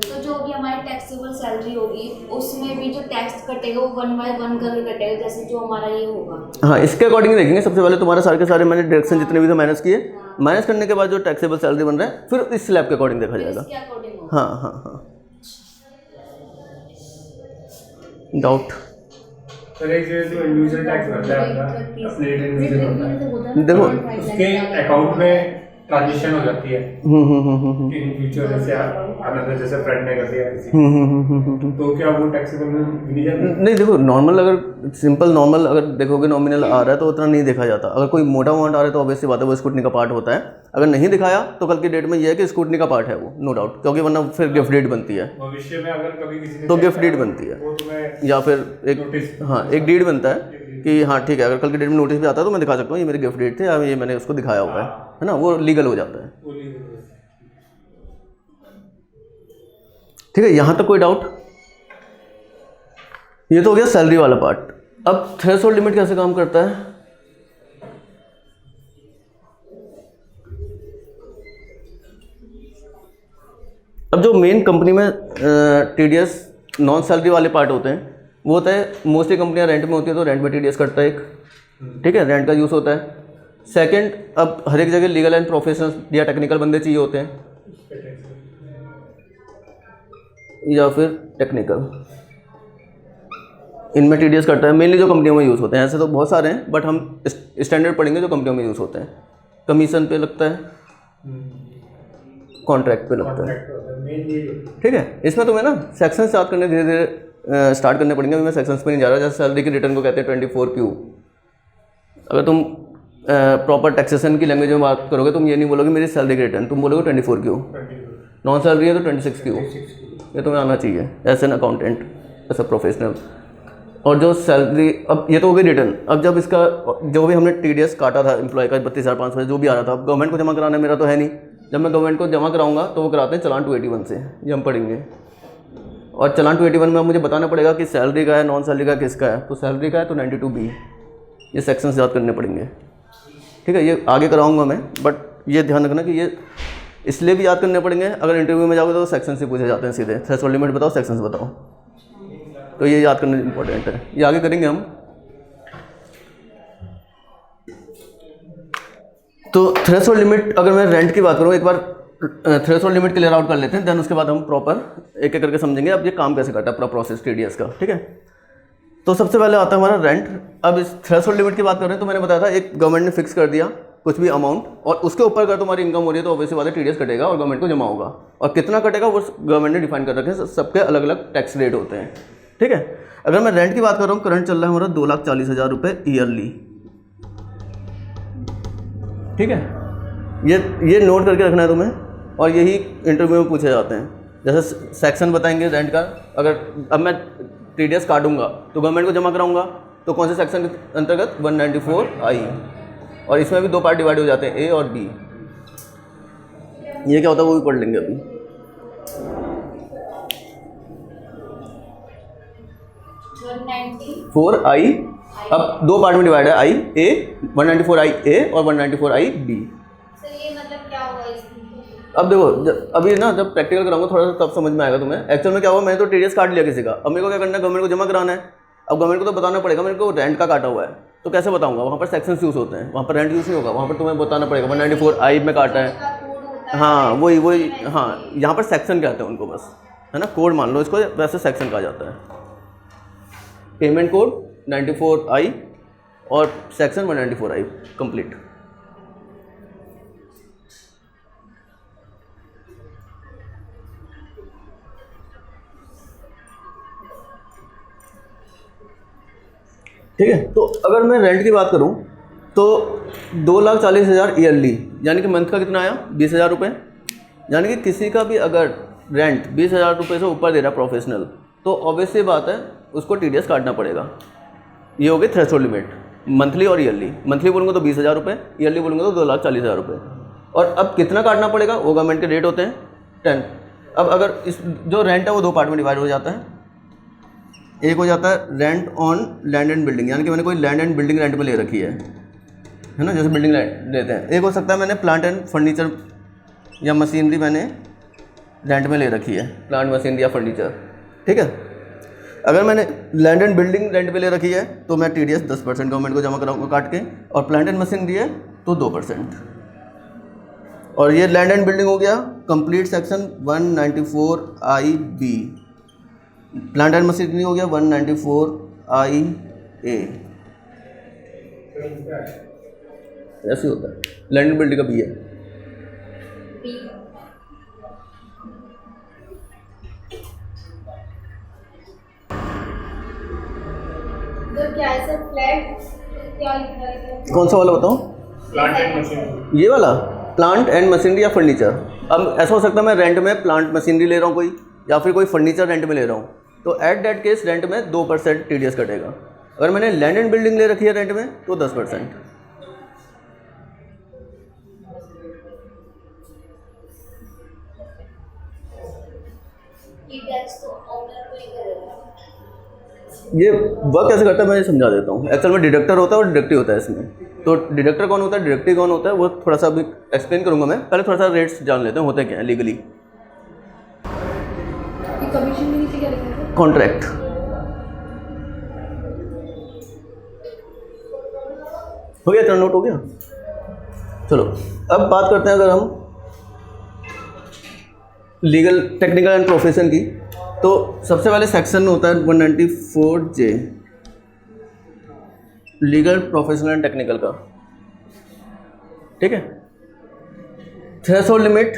तो जो भी हमारी टैक्सेबल सैलरी होगी उसमें भी जो टैक्स कटेगा वो 1 बाय 1 करके कटेगा, जैसे जो हमारा ये होगा। हाँ, इसके अकॉर्डिंग देखेंगे। सबसे पहले तुम्हारे सारे के सारे मैंने डायरेक्शन जितने भी थे माइनस किए, माइनस करने के बाद जो टैक्सेबल सैलरी बन रहा है फिर इस स्लैब के अकॉर्डिंग देखा जाएगा। इसके अकॉर्डिंग होगा। हाँ। डाउट सर एक जो इंडिविजुअल टैक्स भरता है अपना, अपने रिटर्न से भरता है, देखो उसके अकाउंट में ट्रांजेक्शन हो जाती है कि इन फ्यूचर जैसे अनदर जैसे फ्रेंड ने कर दिया किसी, तो क्या वो टैक्सेबल में गिनी जाती है? नहीं, देखो नॉर्मल, अगर सिंपल नॉर्मल अगर देखोगे नॉमिनल आ रहा है तो उतना नहीं देखा जाता। अगर कोई मोटा अमाउंट आ रहा है तो ऑब्वियसली बात है वो स्कूटनी का पार्ट होता है। अगर नहीं दिखाया तो कल की डेट में ये है कि स्कूटनी का पार्ट है वो, नो डाउट, क्योंकि वरना फिर गिफ्ट डीड बनती है, भविष्य में अगर कभी किसी ने तो गिफ्ट डीड बनती है, वो तुम्हें या फिर एक नोटिस, हाँ एक डीड बनता है कि हाँ ठीक है, अगर कल की डेट में नोटिस भी आता है तो मैं दिखा सकता हूँ ये मेरी गिफ्ट डीड थे या ये मैंने उसको दिखाया हुआ है ना, वो लीगल हो जाता है। ठीक है, यहाँ तक कोई डाउट? ये तो हो गया सैलरी वाला पार्ट। अब थ्रेशोल्ड लिमिट कैसे काम करता है? अब जो मेन कंपनी में TDS नॉन सैलरी वाले पार्ट होते हैं वो होता है, मोस्टली कंपनियां रेंट में होती है तो रेंट में TDS कटता है एक, ठीक है, रेंट का यूज़ होता है। सेकंड, अब हर एक जगह लीगल एंड प्रोफेशनल या टेक्निकल बंदे चाहिए होते हैं, या फिर टेक्निकल, इनमें TDS कटता है। मेनली जो कंपनियों में यूज़ होते हैं, ऐसे तो बहुत सारे हैं बट हम स्टैंडर्ड पढ़ेंगे जो कंपनियों में यूज़ होते हैं। कमीशन पे लगता है, कॉन्ट्रैक्ट पे लगता है, ठीक है। इसमें तुम्हें ना सेक्शन स्टार्ट करने धीरे धीरे स्टार्ट करने पड़ेंगे। अभी मैं सेक्शंस पे नहीं जा रहा। जैसे सैलरी की रिटर्न को कहते हैं 24Q। अगर तुम प्रॉपर टैक्सेशन की लैंग्वेज में बात करोगे तुम ये नहीं बोलोगे मेरी सैलरी की रिटर्न, तुम बोलोगे 24Q। नॉन सैलरी है तो 26Q। ये तुम्हें आना चाहिए as an accountant, as a professional. और जो सैलरी, अब ये तो हो गई रिटर्न। अब जब इसका जो भी हमने TDS काटा था एम्प्लॉय का 32,500 जो भी आ रहा था, अब गवर्नमेंट को जमा कराना मेरा तो है नहीं। जब मैं गवर्नमेंट को जमा कराऊंगा तो वो कराते हैं चलान 281 से, ये हम पढ़ेंगे। और चलान 281 में मुझे बताना पड़ेगा कि सैलरी का है, नॉन सैलरी का किसका है। तो सैलरी का है तो 92B, ये सेक्शंस याद करने पड़ेंगे, ठीक है। ये आगे कराऊंगा मैं, बट ये ध्यान रखना कि ये इसलिए भी याद करने पड़ेंगे। अगर इंटरव्यू में जाओगे तो सेक्शन से पूछे जाते हैं सीधे, थ्रेशोल्ड लिमिट बताओ, सेक्शंस बताओ, तो ये याद करना इंपॉर्टेंट है। ये आगे करेंगे हम। तो थ्रेशोल्ड लिमिट, अगर मैं रेंट की बात करूँ, एक बार थ्रेशोल्ड लिमिट क्लियर आउट कर लेते हैं, देन उसके बाद हम प्रॉपर एक एक करके समझेंगे अब ये काम कैसे करता है पूरा प्रोसेस TDS का, ठीक है। तो सबसे पहले आता है हमारा रेंट। अब इस थ्रेशोल्ड लिमिट की बात कर रहे हैं तो मैंने बताया था एक गवर्नमेंट ने फिक्स कर दिया कुछ भी अमाउंट, और उसके ऊपर अगर तुम्हारी इनकम हो रही है तो ऑब्वियसली बात है TDS कटेगा और गवर्नमेंट को जमा होगा। और कितना कटेगा वो गवर्नमेंट ने डिफाइन कर रखे हैं, सबके अलग अलग टैक्स रेट होते हैं, ठीक है। अगर मैं रेंट की बात कर रहा हूँ, करंट चल रहा है हमारा 2,40,000 रुपये ईयरली, ठीक है। ये नोट करके रखना है तुम्हें, और यही इंटरव्यू में पूछे जाते हैं। जैसे सेक्शन बताएंगे रेंट का, अगर अब मैं TDS काटूंगा तो गवर्नमेंट को जमा कराऊंगा तो कौन से सेक्शन के अंतर्गत 194I, और इसमें भी 2 पार्ट डिवाइड हो जाते हैं, A और B। ये क्या होता है वो भी पढ़ लेंगे अभी। 194I, 4I अब दो पार्ट में डिवाइड है, आई ए 194 आई ए और 194 आई बी। सर ये मतलब क्या हुआ इसमें? अब देखो अभी ना जब प्रैक्टिकल कराऊंगा थोड़ा सा तब समझ में आएगा तुम्हें। एक्चुअल में क्या हुआ, मैंने तो टीडीएस काट लिया किसी का, अब मेरे को क्या करना है, गवर्नमेंट को जमा कराना है। अब गवर्नमेंट को तो बताना पड़ेगा मेरे को रेंट का काटा हुआ है, तो कैसे बताऊंगा, वहाँ पर सेक्शंस यूज़ होते हैं, वहाँ पर रेंट यूज़ नहीं होगा, वहाँ पर तुम्हें बताना पड़ेगा 194 आई में काटा है। उसका कोड होता है। हाँ वही हाँ, यहाँ पर सेक्शन कहते हैं उनको बस, है ना, कोड मान लो इसको, वैसे सेक्शन कहा जाता है। पेमेंट कोड 94 आई और सेक्शन 194 आई कंप्लीट। ठीक है, तो अगर मैं रेंट की बात करूं तो 2,40,000 ईयरली, यानी कि मंथ का कितना आया 20,000 रुपये। यानी कि किसी का भी अगर रेंट 20,000 रुपये से ऊपर दे रहा है प्रोफेशनल, तो ऑब्वियसली बात है उसको टीडीएस काटना पड़ेगा। ये हो गई थ्रेशोल्ड लिमिट, मंथली और ईयरली। मंथली बोलूँगा तो 20,000 रुपये, ईयरली बोलूँगा तो 2,40,000 रुपये। और अब कितना काटना पड़ेगा, वो गवर्नमेंट के रेट होते हैं 10। अब अगर इस जो रेंट है वो दो पार्ट में डिवाइड हो जाता है। एक हो जाता है rent on land and building, यानी कि मैंने कोई लैंड एंड बिल्डिंग रेंट पे ले रखी है ना, जैसे बिल्डिंग लेते हैं। एक हो सकता है मैंने प्लांट एंड फर्नीचर या मशीनरी मैंने रेंट में ले रखी है, प्लांट मशीनरी या फर्नीचर। ठीक है, अगर मैंने लैंड एंड बिल्डिंग रेंट पे ले रखी है तो मैं टीडीएस 10% गवर्नमेंट को जमा कराऊंगा काट के, और प्लांट एंड मशीनरी है तो 2%। और ये लैंड एंड बिल्डिंग हो गया complete section 194 I B. Plant and machinery हो गया 194 आई ए। ऐसे होता है, लैंड एंड बिल्डिंग का बी है। बी। तो क्या है सर, फ्लैट क्या लिखा है? कौन सा वाला बताओ? प्लांट एंड मशीन, ये वाला प्लांट एंड मशीनरी या फर्नीचर। अब ऐसा हो सकता है मैं रेंट में प्लांट मशीनरी ले रहा हूँ कोई, या फिर कोई फर्नीचर रेंट में ले रहा हूँ, तो एट दैट केस रेंट में 2% टीडीएस कटेगा। अगर मैंने लैंड एंड बिल्डिंग ले रखी है रेंट में तो 10%। ये टैक्स तो ऑनर को ही करेगा। ये वर्क कैसे करता है मैं ये समझा देता हूँ। एक्चुअल में डिडक्टर होता है और डिडक्टिव होता है इसमें। तो डिडक्टर कौन होता है, डिडक्टिव कौन होता है, वो थोड़ा सा अभी एक्सप्लेन करूँगा मैं। पहले थोड़ा सा रेट्स जान लेते हैं होते क्या है लीगली। कमीशन भी नीचे क्या लिखा है? कॉन्ट्रैक्ट। हो गया, टर्न आउट हो गया। चलो अब बात करते हैं अगर हम लीगल टेक्निकल एंड प्रोफेशन की, तो सबसे पहले सेक्शन होता है 194J legal professional and technical का। ठीक है, थ्रेशोल्ड लिमिट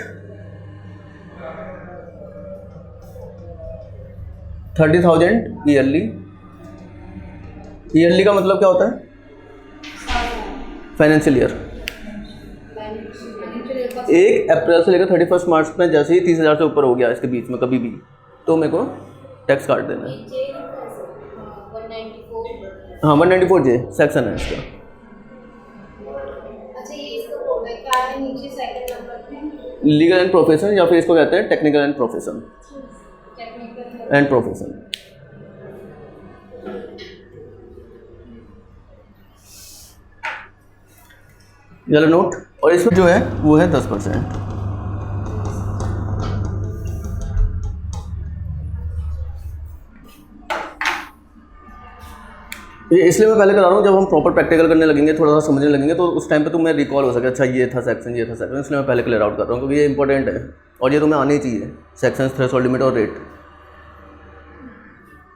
30,000 ईयरली। ईयरली का मतलब क्या होता है, फाइनेंशियल ईयर। 1 अप्रैल से लेकर 31 मार्च में जैसे ही 30,000 से ऊपर हो गया इसके बीच में कभी भी, तो मेरे को टैक्स काट देना है। 194। हाँ 194J सेक्शन है इसका। अच्छा ये इसका कोड है क्या है नीचे सेकंड नंबर पे? लीगल एंड प्रोफेशन, या फिर इसको कहते हैं technical and profession. Technical and profession. Yellow note, और इसमें जो है वो है 10%। ये इसलिए मैं पहले करा रहा हूँ, जब हम प्रॉपर प्रैक्टिकल करने लगेंगे, थोड़ा सा समझने लगेंगे, तो उस टाइम पे तुम्हें रिकॉल हो सके, अच्छा ये था सेक्शन, ये था सेक्शन। इसलिए मैं पहले क्लियर आउट कर रहा हूँ क्योंकि ये इंपॉर्टेंट है और ये तुम्हें आनी ही चाहिए। सेक्शन, थ्रेशोल्ड लिमिट और रेट,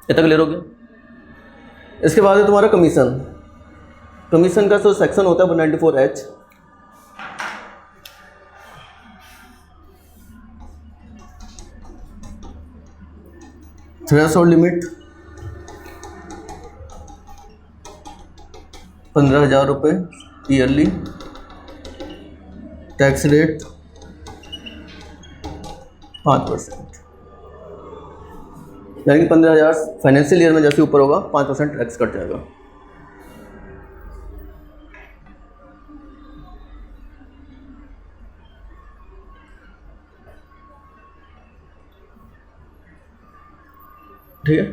इतना क्लियर हो गया। इसके बाद है तुम्हारा कमीशन। कमीशन का जो सेक्शन होता है 194H। थ्रेशोल्ड लिमिट 15,000 रुपये ईयरली। टैक्स रेट 5%, यानी कि 15,000 फाइनेंशियल ईयर में जैसे ऊपर होगा 5% टैक्स कट जाएगा। ठीक है,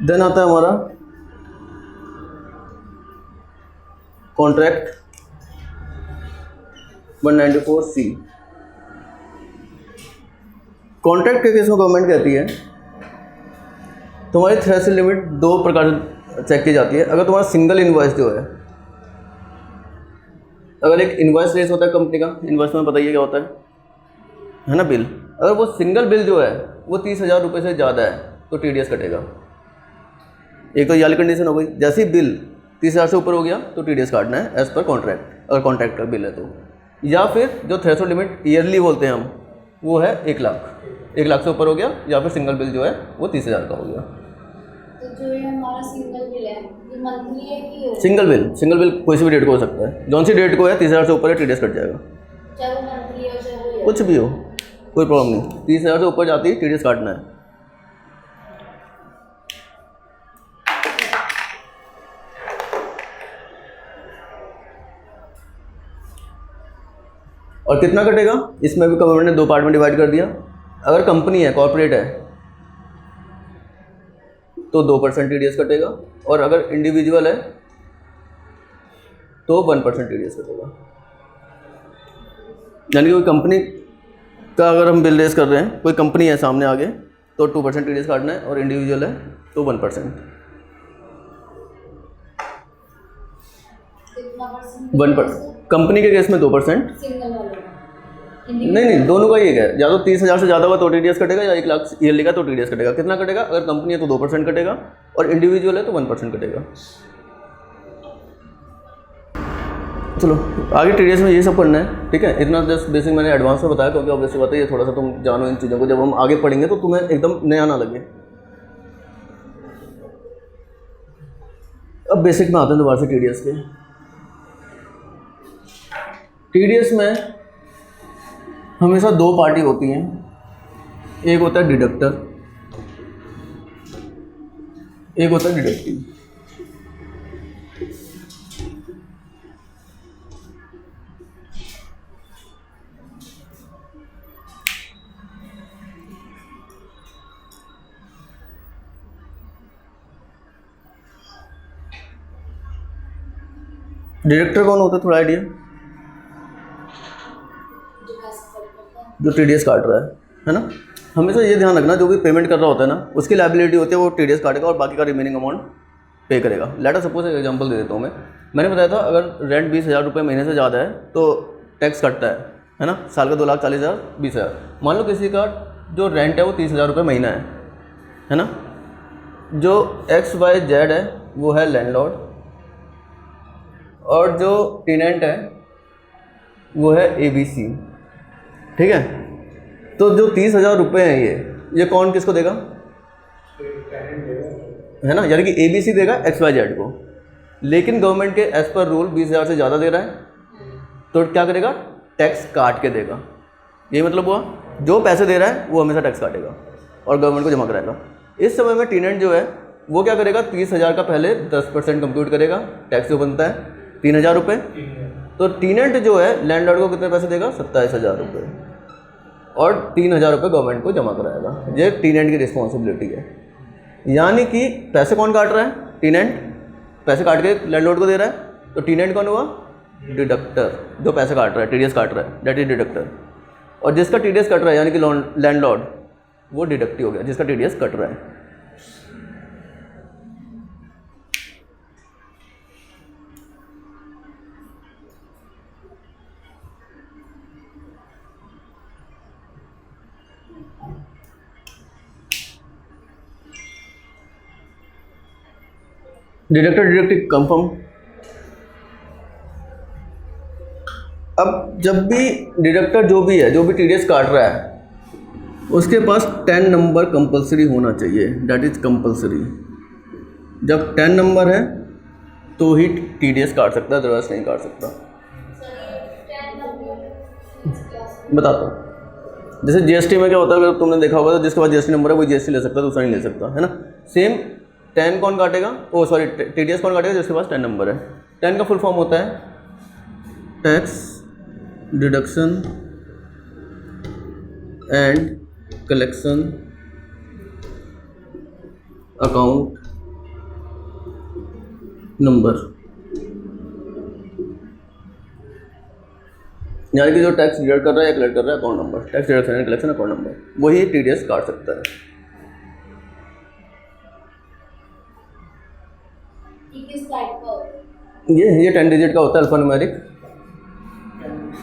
देन आता है हमारा कॉन्ट्रैक्ट 194C। कॉन्ट्रैक्ट के केस में गवर्नमेंट कहती है तुम्हारी थ्रेशोल्ड लिमिट दो प्रकार से चेक की जाती है। अगर तुम्हारा सिंगल इनवॉइस जो अगर एक इनवॉइस रेस होता है कंपनी का, इनवॉइस में बताइए क्या होता है ना, बिल। अगर वो सिंगल बिल जो है वो 30,000 रुपये से ज़्यादा है तो TDS कटेगा। एक तो ये वाली कंडीशन हो गई, जैसे ही बिल 30,000 से ऊपर हो गया तो TDS काटना है एज़ पर कॉन्ट्रैक्ट, अगर कॉन्ट्रैक्ट का बिल है तो। या फिर जो थ्रेशोल्ड लिमिट ईयरली बोलते हैं हम, वो है 1 लाख। 1 लाख से ऊपर हो गया, या फिर सिंगल बिल जो है वो 30,000 का हो गया। तो जो ये हमारा सिंगल बिल है ये मंथली है कि सिंगल बिल कोई सी भी डेट को हो सकता है। जौन सी डेट को है 30,000 से ऊपर है TDS कट जाएगा। चाहे वो मंथली हो चाहे वो कुछ भी हो कोई प्रॉब्लम नहीं, 30,000 से ऊपर जाती है TDS काटना है। और कितना कटेगा, इसमें भी गवर्नमेंट ने 2 पार्ट में डिवाइड कर दिया। अगर कंपनी है, कॉर्पोरेट है, तो 2% TDS कटेगा, और अगर इंडिविजुअल है तो 1% TDS कटेगा। यानी कि कोई कंपनी का अगर हम बिल रेस कर रहे हैं, कोई कंपनी है सामने आगे, तो 2% TDS काटना है, और इंडिविजुअल है तो 1%। 1% कंपनी के केस में 2%। सिंगल वाले नहीं, दोनों का ये है, या तो 30,000 से ज़्यादा हुआ तो TDS कटेगा, या 1 लाख ईयरली का तो TDS कटेगा। कितना कटेगा, अगर कंपनी है तो 2% कटेगा, और इंडिविजुअल है तो 1% कटेगा। चलो आगे TDS में ये सब पढ़ना है, ठीक है। इतना जस्ट बेसिक मैंने एडवांस में बताया, क्योंकि ऑब्वियसली बात है ये थोड़ा सा तुम जानो इन चीज़ों को, जब हम आगे पढ़ेंगे तो तुम्हें एकदम नया ना लगे। अब बेसिक में आते हैं दोबारा से TDS के। TDS में हमेशा 2 पार्टी होती हैं, एक होता है डिडक्टर, एक होता है डिडक्टिव। डिडक्टर कौन होता है, थोड़ा आइडिया? जो TDS काट रहा है ना। हमेशा ये ध्यान रखना, जो भी पेमेंट कर रहा होता है ना, उसकी लायबिलिटी होती है वो TDS काटेगा और बाकी का रिमेनिंग अमाउंट पे करेगा। लेटर सपोज एक एग्जांपल दे देता हूँ मैंने बताया था, अगर रेंट 20,000 रुपये महीने से ज़्यादा है तो टैक्स कटता है ना। साल का 2,40,000 20,000। मान लो किसी का जो रेंट है वो 30,000 रुपये महीना है ना। जो XYZ है वो है लैंडलॉर्ड, और जो टेनेंट है वो है ABC, ठीक है। तो जो 30,000 रुपये हैं ये कौन किसको देगा, है ना। यानी कि ABC देगा XYZ को, लेकिन गवर्नमेंट के एज पर रूल 20,000 से ज़्यादा दे रहा है तो क्या करेगा, टैक्स काट के देगा। यही मतलब हुआ, जो पैसे दे रहा है वो हमेशा टैक्स काटेगा और गवर्नमेंट को जमा कराएगा। इस समय में टेनेंट जो है वो क्या करेगा, 30,000 का पहले 10% कंप्यूट करेगा, टैक्स जो बनता है 3,000 रुपये। तो टेनेंट जो है लैंडलॉर्ड को कितने पैसे देगा, 27,000 रुपये, और 3,000 रुपये गवर्नमेंट को जमा कराएगा। ये टेनेंट की रिस्पॉन्सिबिलिटी है। यानी कि पैसे कौन काट रहा है, टेनेंट पैसे काट के लैंडलॉर्ड को दे रहा है, तो टेनेंट कौन हुआ, डिडक्टर, जो पैसे काट रहा है, TDS काट रहा है, दैट इज डिडक्टर। और जिसका TDS कट रहा है यानी कि लैंडलॉर्ड, वो डिडक्टिव हो गया, जिसका TDS कट रहा है। Deductor deductive confirm. अब जब भी डिडक्टर जो भी है, जो भी TDS काट रहा है, उसके पास 10 नंबर कंपलसरी होना चाहिए, दैट इज कंपलसरी। जब 10 नंबर है तो ही TDS काट सकता है, अदरवाइज नहीं काट सकता। बताता हूँ, जैसे GST में क्या होता है, अगर तुमने देखा होगा तो जिसके पास GST नंबर है वो GST ले सकता है, दूसरा नहीं ले सकता, है ना। सेम 10 कौन काटेगा, TDS कौन काटेगा, जिसके पास 10 नंबर है। 10 का फुल फॉर्म होता है tax deduction and collection account number, यानी कि जो टैक्स डिडक्ट कर रहा है या कलेक्ट कर रहा है account number, tax deduction and collection account number, वही टीडीएस काट सकता है। ये किस टाइप का होता है? ये 10 डिजिट का होता है, अल्फान्यूमेरिक।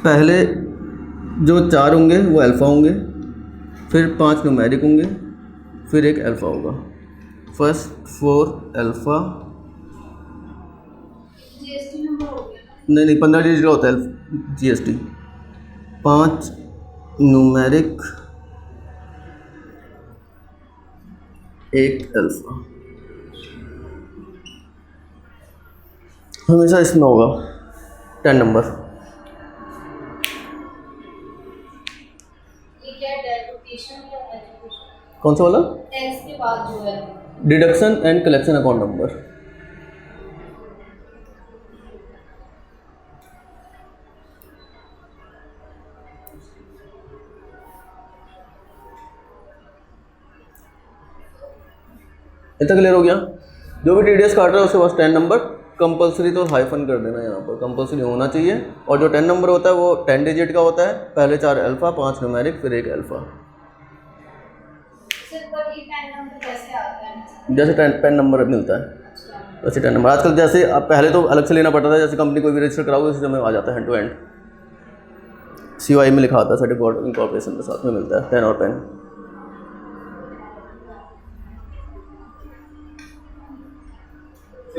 पहले जो 4 होंगे वो अल्फ़ा होंगे, फिर 5 न्यूमेरिक होंगे, फिर एक अल्फ़ा होगा। फर्स्ट 4 अल्फ़ा, जीएसटी नंबर हो गया। नहीं 15 डिजिट का होता है जीएसटी, 5 न्यूमेरिक, एक अल्फ़ा। हमेशा इसमें होगा 10 नंबर। ये क्या डेबिटेशन या एजुकेशन? कौन सा वाला? टैक्स के बाद जो है deduction and collection account number. इतना क्लियर हो गया? जो भी टीडीएस काट रहा है उसके पास 10 नंबर कंपलसरी, तो हाइफन कर देना यहाँ पर, कंपलसरी होना चाहिए। और जो 10 नंबर होता है वो 10 डिजिट का होता है, पहले 4 अल्फ़ा, 5 न्यूमेरिक, फिर एक अल्फ़ा। सिर्फ पर ये 10 नंबर कैसे आता है? जैसे 10 नंबर मिलता है वैसे 10 नंबर आजकल, जैसे अब पहले तो अलग से लेना पड़ता था, जैसे कंपनी कोई भी रजिस्टर कराओगे उसी समय आ जाता है हैंड टू हैंड, COI में लिखा आता है, सर्टिफिकेट ऑफ इनकॉर्पोरेशन के साथ में मिलता है 10 और पेन।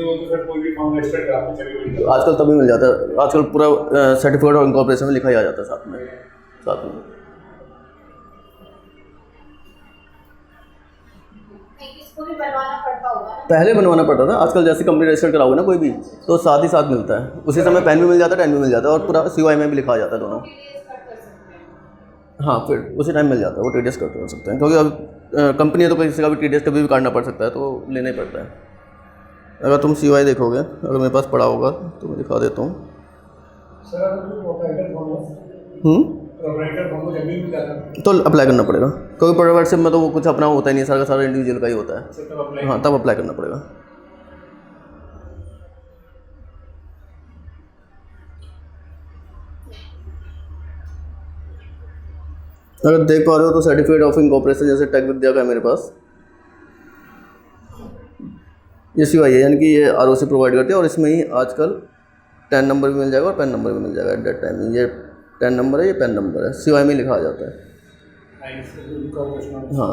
वो तो फिर कोई भी फॉर्म रजिस्टर कराते चले आजकल तभी मिल जाता है, आजकल पूरा सर्टिफिकेट ऑफ इनकॉर्पोरेशन में लिखा ही आ जाता है साथ में। इसको भी बनवाना पड़ता होगा ना? पहले बनवाना पड़ता था, आजकल जैसे कंपनी रजिस्टर कराओगे ना कोई भी, तो साथ ही साथ मिलता है, उसी समय पेन भी मिल जाता है, 10 भी मिल जाता है, और पूरा COI में भी लिखा आ जाता है दोनों। TDS कट कर सकते हैं। हाँ, फिर उसी टाइम मिल जाता है, वो टीडीएस कर सकते हैं, क्योंकि अब कंपनी है तो किसी का भी टीडीएस कभी भी काटना पड़ सकता है, तो लेना ही पड़ता है। अगर तुम COI देखोगे, अगर मेरे पास पड़ा होगा तो मैं दिखा देता हूँ। सर अगर प्रोप्राइटर फॉर्म जब भी मिल जाता है तो अप्लाई करना पड़ेगा, क्योंकि प्रोप्राइटरशिप में तो वो कुछ अपना होता ही नहीं, सारा का सारा इंडिविजुअल का ही होता है। तब अप्लाई हाँ, तब अप्लाई करना पड़ेगा। अगर देख पा रहे हो तो सर्टिफिकेट ऑफ इनकॉर्पोरेशन जैसे टेक विद्या का है मेरे पास, ये COI है, यानी कि ये ROC प्रोवाइड करती है, और इसमें ही आजकल 10 नंबर भी मिल जाएगा और पेन नंबर भी मिल जाएगा एट दैट टाइम। ये 10 नंबर है, ये पेन नंबर है, COI में लिखा आ जाता है। हाँ,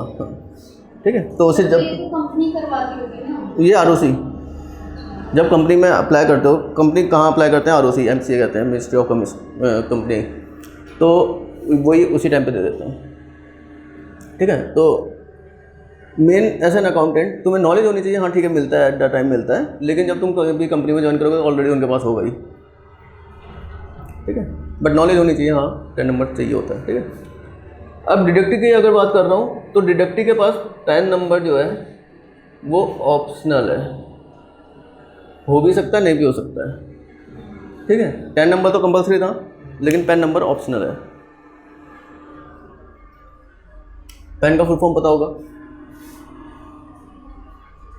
ठीक है। तो उसे जब ये तो कंपनी करवाती होगी ना? ये ROC जब कंपनी में अप्लाई करते हो, कंपनी कहाँ अप्लाई करते हैं? ROC, MCA कहते हैं, मिनिस्ट्री ऑफ कंपनी, तो वही उसी टाइम पे दे देते हैं, ठीक है। तो मेन एज एन अकाउंटेंट तुम्हें नॉलेज होनी चाहिए, हाँ ठीक है, मिलता है एट द टाइम मिलता है, लेकिन जब तुम कोई भी कंपनी में ज्वाइन करोगे तो ऑलरेडी उनके पास होगा ही, ठीक है। बट नॉलेज होनी चाहिए, हाँ 10 नंबर चाहिए होता है, ठीक है। अब डिडक्टिव की अगर बात कर रहा हूँ, तो डिडक्टिव के पास 10 नंबर जो है वो ऑप्शनल है, हो भी सकता है, नहीं भी हो सकता है, ठीक है। 10 नंबर तो कंपलसरी था, लेकिन पेन नंबर ऑप्शनल है। पेन का फुल फॉर्म पता होगा?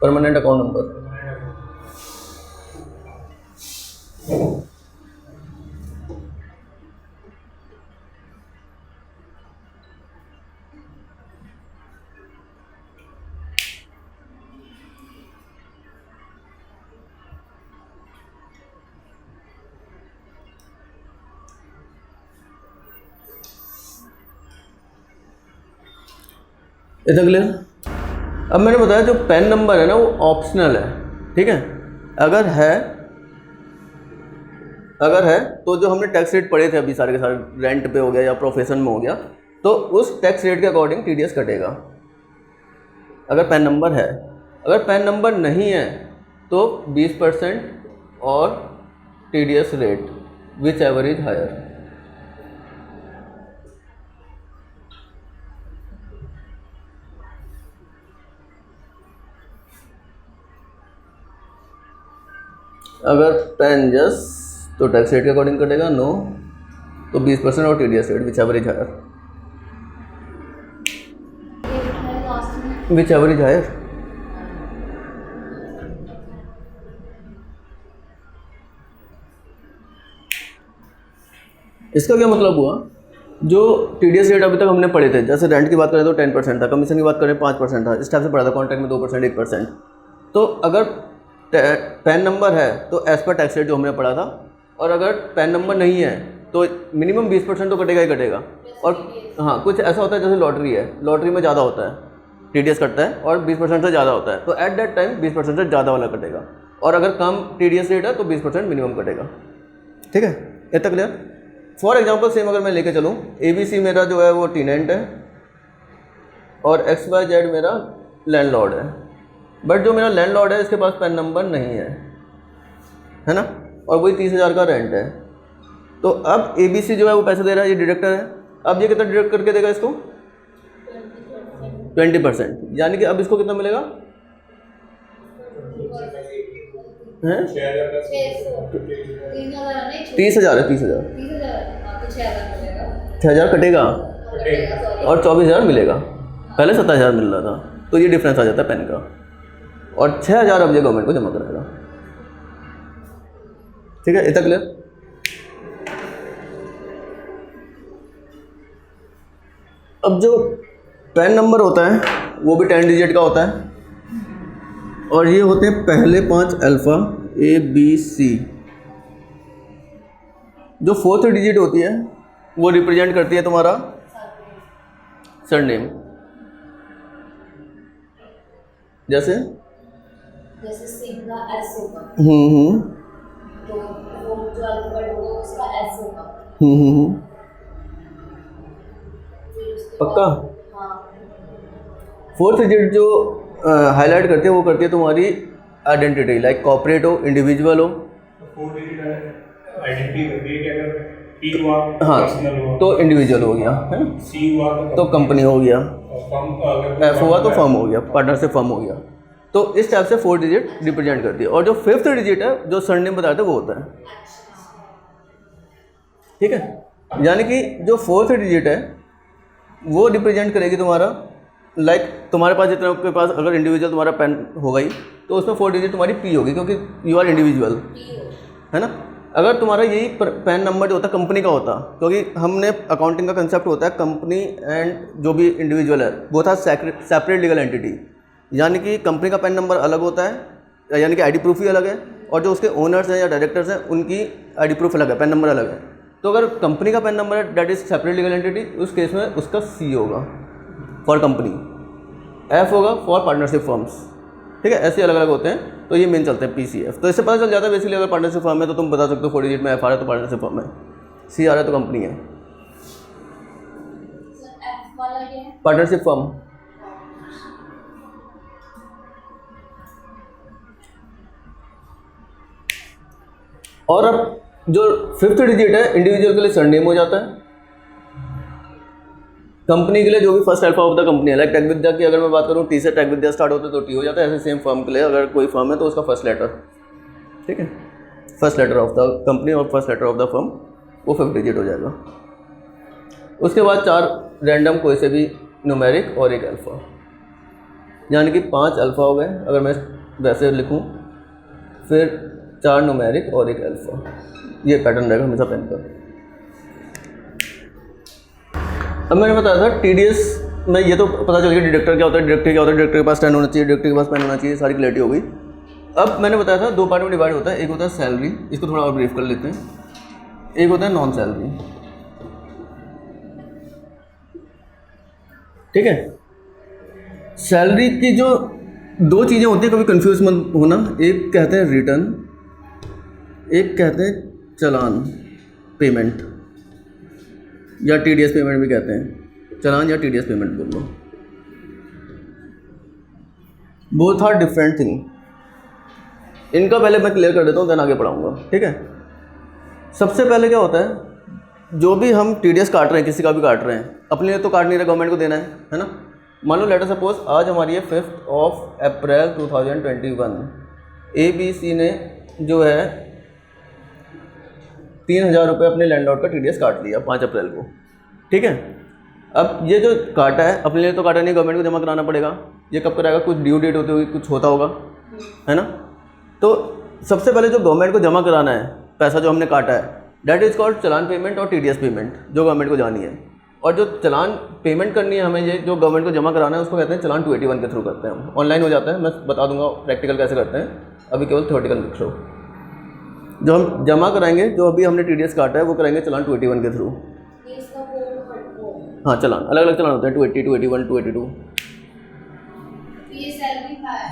Permanent account number. इतना क्लियर? अब मैंने बताया जो पेन नंबर है ना वो ऑप्शनल है, ठीक है। अगर है तो जो हमने टैक्स रेट पढ़े थे अभी सारे के सारे, रेंट पे हो गया या प्रोफेशन में हो गया, तो उस टैक्स रेट के अकॉर्डिंग टीडीएस कटेगा अगर पेन नंबर है। अगर पेन नंबर नहीं है तो 20% और TDS rate whichever is higher. अगर पेन यस तो टैक्स रेट के अकॉर्डिंग कटेगा, नो तो 20% और TDS rate whichever is higher. ये है लास्ट में। विच एवर इज हायर, इसका क्या मतलब हुआ, जो टीडीएस रेट अभी तक हमने पढ़े थे, जैसे रेंट की बात करें तो 10% था, कमीशन की बात करें 5% था, इस टाइप से पढ़ा था, कॉन्ट्रैक्ट में 2% 1%। तो अगर पैन नंबर है तो एज पर टैक्स रेट जो हमने पढ़ा था, और अगर पैन नंबर नहीं है तो मिनिमम 20% तो कटेगा ही कटेगा। और हाँ, कुछ ऐसा होता है जैसे लॉटरी है, लॉटरी में ज़्यादा होता है टीडीएस कटता है और 20% से ज़्यादा होता है, तो एट दैट टाइम 20% से ज़्यादा वाला कटेगा, और अगर कम टीडीएस रेट है तो 20% मिनिमम कटेगा। ठीक है, इतना क्लियर। फॉर एग्जांपल सेम अगर मैं लेके चलूँ, ABC मेरा जो है वो टेनेंट है और XYZ मेरा लैंडलॉर्ड है, बट जो मेरा लैंडलॉर्ड है इसके पास पैन नंबर नहीं है ना, और वही 30,000 का रेंट है। तो अब ABC जो है वो पैसे दे रहा है, ये डिडक्टर है। अब ये कितना डिडक्ट करके देगा इसको? 20%, यानी कि अब इसको कितना मिलेगा? हैं 30,000 है, 30,000 6,000 कटेगा और 24,000 मिलेगा। पहले 27,000 मिल रहा था, तो ये डिफरेंस आ जाता है पैन का, और 6,000 अब ये गवर्नमेंट को जमा कराएगा। ठीक है, इतना क्लियर। अब जो पैन नंबर होता है वो भी 10 डिजिट का होता है, और ये होते हैं पहले 5 अल्फ़ा ABC। जो 4th डिजिट होती है वो रिप्रेजेंट करती है तुम्हारा सरनेम। जैसे सिंह का S होगा, तो वो जो अल्फाबेट होगा उसका S होगा। फिर उसके पक्का? बाद हाँ, 4th डिजिट जो हाईलाइट करती है वो करती है तुम्हारी आइडेंटिटी, लाइक कॉर्पोरेट हो, इंडिविजुअल हो। 4 डिजिट आइडेंटिटी करती है कि अगर P हुआ हाँ, पर्सनल हुआ तो इंडिविजुअल हो गया, है ना, C हुआ तो कंपनी हो गया, फर्म, अगर F हुआ तो फर्म हो गया, पार्टनरशिप फर्म हो गया। तो इस टाइप से 4 डिजिट रिप्रेजेंट करती है, और जो 5th डिजिट है जो सरनेम बताते हैं वो होता है। ठीक है, यानी कि जो 4th डिजिट है वो रिप्रेजेंट करेगी तुम्हारा, लाइक तुम्हारे पास जितना के पास अगर इंडिविजुअल तुम्हारा पैन होगा ही, तो उसमें 4 डिजिट तुम्हारी P होगी, क्योंकि यू आर इंडिविजुअल, है ना। अगर तुम्हारा यही पैन नंबर जो होता है कंपनी का होता, क्योंकि हमने अकाउंटिंग का कंसेप्ट होता है कंपनी एंड जो भी इंडिविजुअल है वो था सेपरेट लीगल एंटिटी, यानी कि कंपनी का पैन नंबर अलग होता है, यानी कि आईडी प्रूफ ही अलग है, और जो उसके ओनर्स हैं या डायरेक्टर्स हैं उनकी आईडी प्रूफ अलग है, पैन नंबर अलग है। तो अगर कंपनी का पैन नंबर है that is separate legal entity, उस केस में उसका C होगा फॉर कंपनी, F होगा फॉर पार्टनरशिप फर्म्स। ठीक है, ऐसे अलग अलग होते हैं, तो ये मेन चलते हैं PCF। तो इससे पता चल जाता है बेसिकली अगर पार्टनरशिप फर्म है तो तुम बता सकते हो 4 डिजिट में F आ रहा है तो पार्टनरशिप फर्म है, C आ रहा है तो कंपनी है, F वाला ये है पार्टनरशिप फर्म। और अब जो 5th डिजिट है इंडिविजुअल के लिए सरनेम हो जाता है, कंपनी के लिए जो भी first alpha of the company है, लाइक टेक विद्या की अगर मैं बात करूँ T से टेक विद्या स्टार्ट होता है तो T हो जाता है, ऐसे सेम फर्म के लिए अगर कोई फर्म है तो उसका फर्स्ट लेटर, ठीक है, first letter of the company और first letter of the firm वो 5th डिजिट हो जाएगा। उसके बाद 4 रैंडम कोई से भी न्यूमेरिक और एक अल्फ़ा, यानी कि 5 अल्फ़ा हो गए अगर मैं वैसे लिखूँ, फिर 4 न्यूमेरिक और एक अल्फ़ा, ये पैटर्न रहेगा हमेशा पेन का। अब मैंने बताया था TDS में ये तो पता चल गया डिडक्टर क्या होता है, डिडक्टर क्या होता है, डिडक्टर के पास 10 होना चाहिए, डिडक्टर के पास पेन होना चाहिए, सारी क्लैरिटी हो गई। अब मैंने बताया था 2 पार्ट में डिवाइड होता है, एक होता है सैलरी, इसको थोड़ा और ब्रीफ कर लेते हैं, एक होता है नॉन सैलरी। ठीक है, सैलरी की जो 2 चीज़ें होती हैं, कभी कंफ्यूज मत होना, एक कहते हैं रिटर्न, एक कहते हैं चालान पेमेंट या TDS पेमेंट भी कहते हैं, चालान या TDS पेमेंट बोल लो, बोथ आर डिफरेंट थिंग। इनका पहले मैं क्लियर कर देता हूँ, देन आगे पढ़ाऊँगा। ठीक है, सबसे पहले क्या होता है, जो भी हम TDS काट रहे हैं, किसी का भी काट रहे हैं, अपने लिए तो काट नहीं रहे, गवर्नमेंट को देना है ना। मान लो लेटर सपोज आज हमारी है 5 अप्रैल 2021, ABC ने जो है 3,000 रुपये अपने लैंडलॉर्ड का TDS काट लिया 5 अप्रैल को। ठीक है, अब ये जो काटा है अपने लिए तो काटा नहीं, गवर्नमेंट को जमा कराना पड़ेगा। ये कब कराएगा, कुछ ड्यू डेट होती होगी, कुछ होता होगा, है ना। तो सबसे पहले जो गवर्नमेंट को जमा कराना है पैसा जो हमने काटा है, that is called challan payment और टीडीएस पेमेंट, जो गवर्नमेंट को जानी है। और जो चलान पेमेंट करनी है हमें, ये जो गवर्नमेंट को जमा कराना है, उसको कहते हैं चलान 281 के थ्रू करते हैं हम। ऑनलाइन हो जाता है, मैं बता दूंगा प्रैक्टिकल कैसे करते हैं, अभी केवल थ्योरेटिकल लिख लो। जो हम जमा कराएंगे, जो अभी हमने टीडीएस काटा है, वो कराएंगे चलान 281 के थ्रू। ये इसका कोड हाँ, चलान अलग अलग चलान होते हैं, 280, 281, 282। ये सैलरी का है,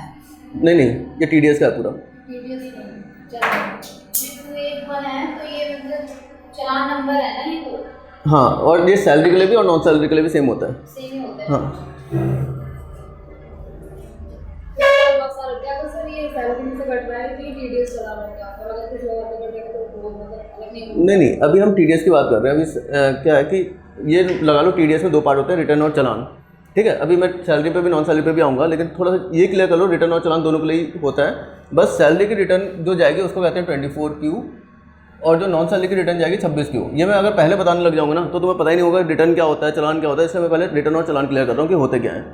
नहीं, ये टीडीएस का है पूरा। टीडीएस नहीं। चलो ये 281 है, तो ये मतलब चालान नंबर है ना ये कोड, हाँ, और ये सैलरी के लिए भी और नॉन सैलरी के लिए भी सेम होता है। सेम ही होता है। हाँ, क्या तो सर ये सैलरी में से कट रहा है कि टीडीएस चला रहा है, और अगर कुछ और तो कटेगा तो वो मतलब अलग नहीं। नहीं, अभी हम टीडीएस की बात कर रहे हैं। अभी क्या है कि ये लगा लो, टीडीएस में 2 पार्ट होते हैं, रिटर्न और चलान। ठीक है, अभी मैं सैलरी पे भी नॉन सैलरी पे भी आऊँगा, लेकिन थोड़ा सा ये क्लियर कर लो, रिटर्न और चलान दोनों के लिए ही होता है। बस सैलरी की रिटर्न जो जाएगी उसको कहते हैं 24Q, और जो नॉन सैलरी की रिटर्न जाएगी 26Q। ये मैं अगर पहले बताने लग जाऊँगा ना, तो तुम्हें पता ही नहीं होगा रिटर्न क्या होता है, चलान क्या होता है। इसलिए मैं पहले रिटर्न और चलान क्लियर कर रहा हूँ कि होते क्या हैं।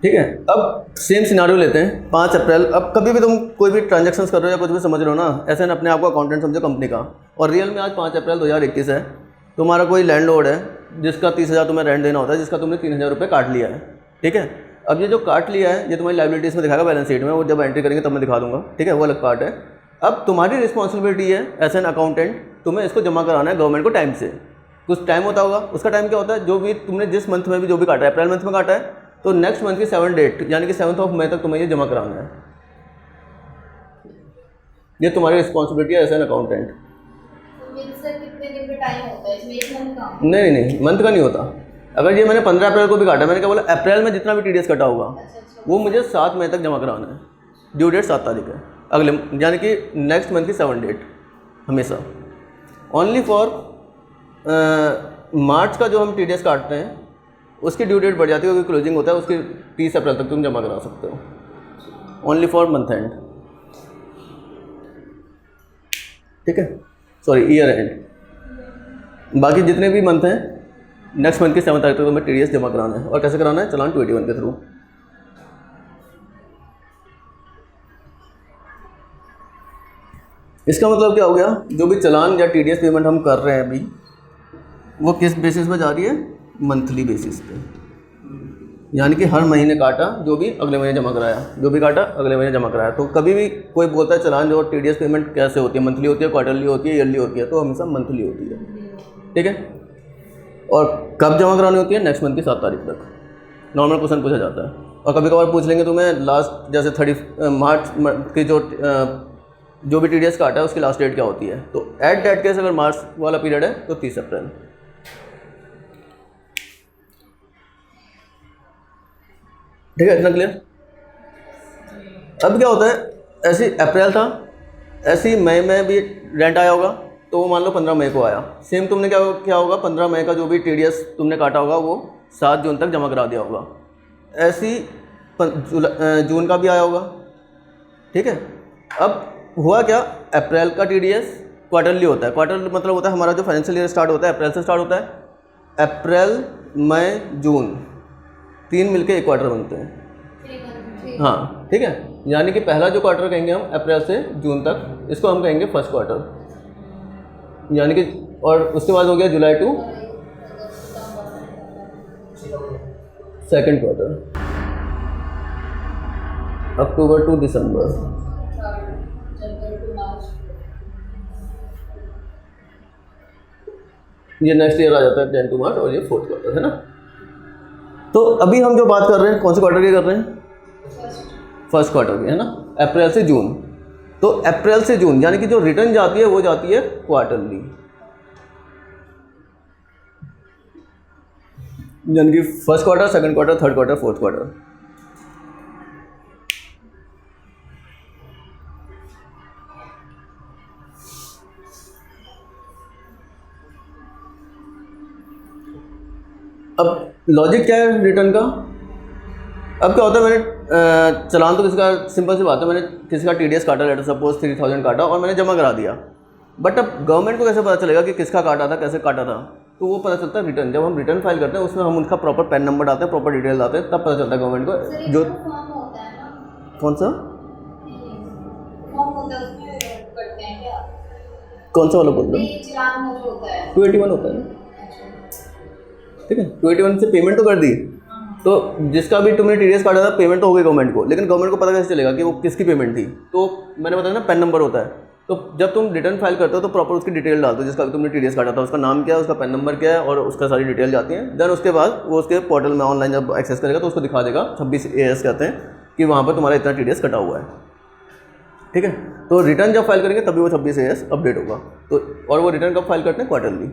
ठीक है, अब सेम सिनारियो लेते हैं। 5 अप्रैल, अब कभी भी तुम कोई भी ट्रांजैक्शंस कर रहे हो या कुछ भी समझ रहे हो ना, ऐसे ना अपने आप को अकाउंटेंट समझो कंपनी का, और रियल में आज 5 अप्रैल 2021 है। तुम्हारा कोई लैंडलॉर्ड है जिसका 30,000 तुम्हें रेंट देना होता है, जिसका तुमने 3,000 रुपये काट लिया है। ठीक है, अब ये जो काट लिया है, ये तुम्हारी लायबिलिटीज़ में दिखाएगा, बैलेंस शीट में, वो जब एंट्री करेंगे तब मैं दिखा दूंगा। ठीक है, वो अलग पार्ट है। अब तुम्हारी रिस्पॉन्सिबिलिटी है एज एन अकाउंटेंट, तुम्हें इसको जमा कराना है गवर्नमेंट को टाइम से। कुछ टाइम होता होगा, उसका टाइम क्या होता है, जो भी तुमने जिस मंथ में भी जो भी काटा है, अप्रैल मंथ में काटा है, तो नेक्स्ट मंथ की 7 डेट यानी कि 7 मई तक तुम्हें ये जमा कराना है। ये तुम्हारी रिस्पॉन्सिबिलिटी है एज एन अकाउंटेंट। सर कितने दिन का टाइम होता है इसमें, एक मंथ का? नहीं, मंथ का नहीं होता। अगर ये मैंने 15 अप्रैल को भी काटा, मैंने क्या बोला, अप्रैल में जितना भी टीडीएस कटा होगा वो मुझे 7 मई तक जमा कराना है। ड्यू डेट 7 तारीख है अगले, यानी कि नेक्स्ट मंथ की 7 डेट हमेशा। ओनली फॉर मार्च का जो हम टीडीएस काटते हैं, उसकी ड्यू डेट बढ़ जाती है, क्योंकि क्लोजिंग होता है, उसकी 30 अप्रैल तक तुम जमा करा सकते हो। Only for month and. ठीक है, सॉरी, ईयर एंड। बाकी जितने भी मंथ हैं, नेक्स्ट मंथ की 7 तारीख तक तुम्हें टीडीएस जमा कराना है। और कैसे कराना है, चलान 281 के थ्रू। इसका मतलब क्या हो गया, जो भी चलान या टीडीएस पेमेंट हम कर रहे हैं अभी, वो किस बेसिस पे जा रही है, मंथली बेसिस पे। यानी कि हर महीने काटा, जो भी अगले महीने जमा कराया, जो भी काटा अगले महीने जमा कराया। तो कभी भी कोई बोलता है चलान जो टीडीएस पेमेंट कैसे होती है, मंथली होती है, क्वार्टरली होती है, ईयरली होती है, तो हमेशा मंथली होती है। ठीक है, और कब जमा करानी होती है, नेक्स्ट मंथ की 7 तारीख तक। नॉर्मल क्वेश्चन पूछा जाता है, और कभी कभार पूछ लेंगे तुम्हें लास्ट, जैसे 30 मार्च की जो भी टीडीएस काटा है उसकी लास्ट डेट क्या होती है। तो एट दैट केस अगर मार्च वाला पीरियड है तो 30 अप्रैल। ठीक है, इतना क्लियर। अब क्या होता है, ऐसे अप्रैल था, ऐसे ही मई में भी रेंट आया होगा, तो वो मान लो 15 मई को आया। सेम तुमने क्या होगा, 15 मई का जो भी टीडीएस तुमने काटा होगा वो 7 जून तक जमा करा दिया होगा। ऐसे ही जून का भी आया होगा। ठीक है, अब हुआ क्या, अप्रैल का टीडीएस क्वार्टरली होता है। क्वार्टर मतलब होता है हमारा जो फाइनेंशियल ईयर स्टार्ट होता है अप्रैल से स्टार्ट होता है। अप्रैल, मई, जून, 3 मिलके एक क्वार्टर बनते हैं। हाँ, ठीक है, यानी कि पहला जो क्वार्टर कहेंगे हम अप्रैल से जून तक, इसको हम कहेंगे फर्स्ट क्वार्टर। यानी कि, और उसके बाद हो गया July to second quarter, October to December, ये नेक्स्ट ईयर आ जाता है 10 टू मार्च, और ये 4th क्वार्टर है ना। तो अभी हम जो बात कर रहे हैं कौन से क्वार्टर की कर रहे हैं, फर्स्ट क्वार्टर की, है ना, अप्रैल से जून। तो अप्रैल से जून यानी कि जो रिटर्न जाती है वो जाती है क्वार्टरली, यानी कि first quarter, second quarter, third quarter, fourth quarter. अब लॉजिक क्या है रिटर्न का। अब क्या होता है, मैंने चलान तो किसका, सिंपल सी बात है, मैंने किसी का टीडीएस काटा, लेटर सपोज 3000 काटा और मैंने जमा करा दिया। बट अब गवर्नमेंट को कैसे पता चलेगा कि किसका काटा था, कैसे काटा था, तो वो पता चलता है रिटर्न। जब हम रिटर्न फाइल करते हैं उसमें हम उनका प्रॉपर पैन नंबर डालते हैं, प्रॉपर डिटेल डालते हैं, तब पता चलता है गवर्नमेंट को। जो कौन सा फॉर्म होता है उसमें करते हैं क्या? कौन सा वाला बोल रहे हो? ये चालान वो जो होता है 281 होता है ना, ठीक है। 281 से पेमेंट तो कर दी, तो जिसका भी तुमने टीडीएस काटा था पेमेंट तो हो गई गवर्नमेंट को, लेकिन गवर्नमेंट को पता कैसे चलेगा कि वो किसकी पेमेंट थी? तो मैंने बताया ना पैन नंबर होता है, तो जब तुम रिटर्न फाइल करते हो तो प्रॉपर उसकी डिटेल डालते हो, जिसका भी तुमने टीडीएस काटा था उसका नाम क्या है, उसका पैन नंबर क्या है, और उसका सारी डिटेल जाती है। देन उसके बाद वो उसके पोर्टल में ऑनलाइन जब एक्सेस करेगा तो उसको दिखा देगा 26AS कहते हैं कि वहाँ पर तुम्हारा इतना टीडीएस कटा हुआ है, ठीक है। तो रिटर्न जब फाइल करेंगे तभी वो 26AS अपडेट होगा। तो और वो रिटर्न कब फाइल करते हैं? क्वार्टरली।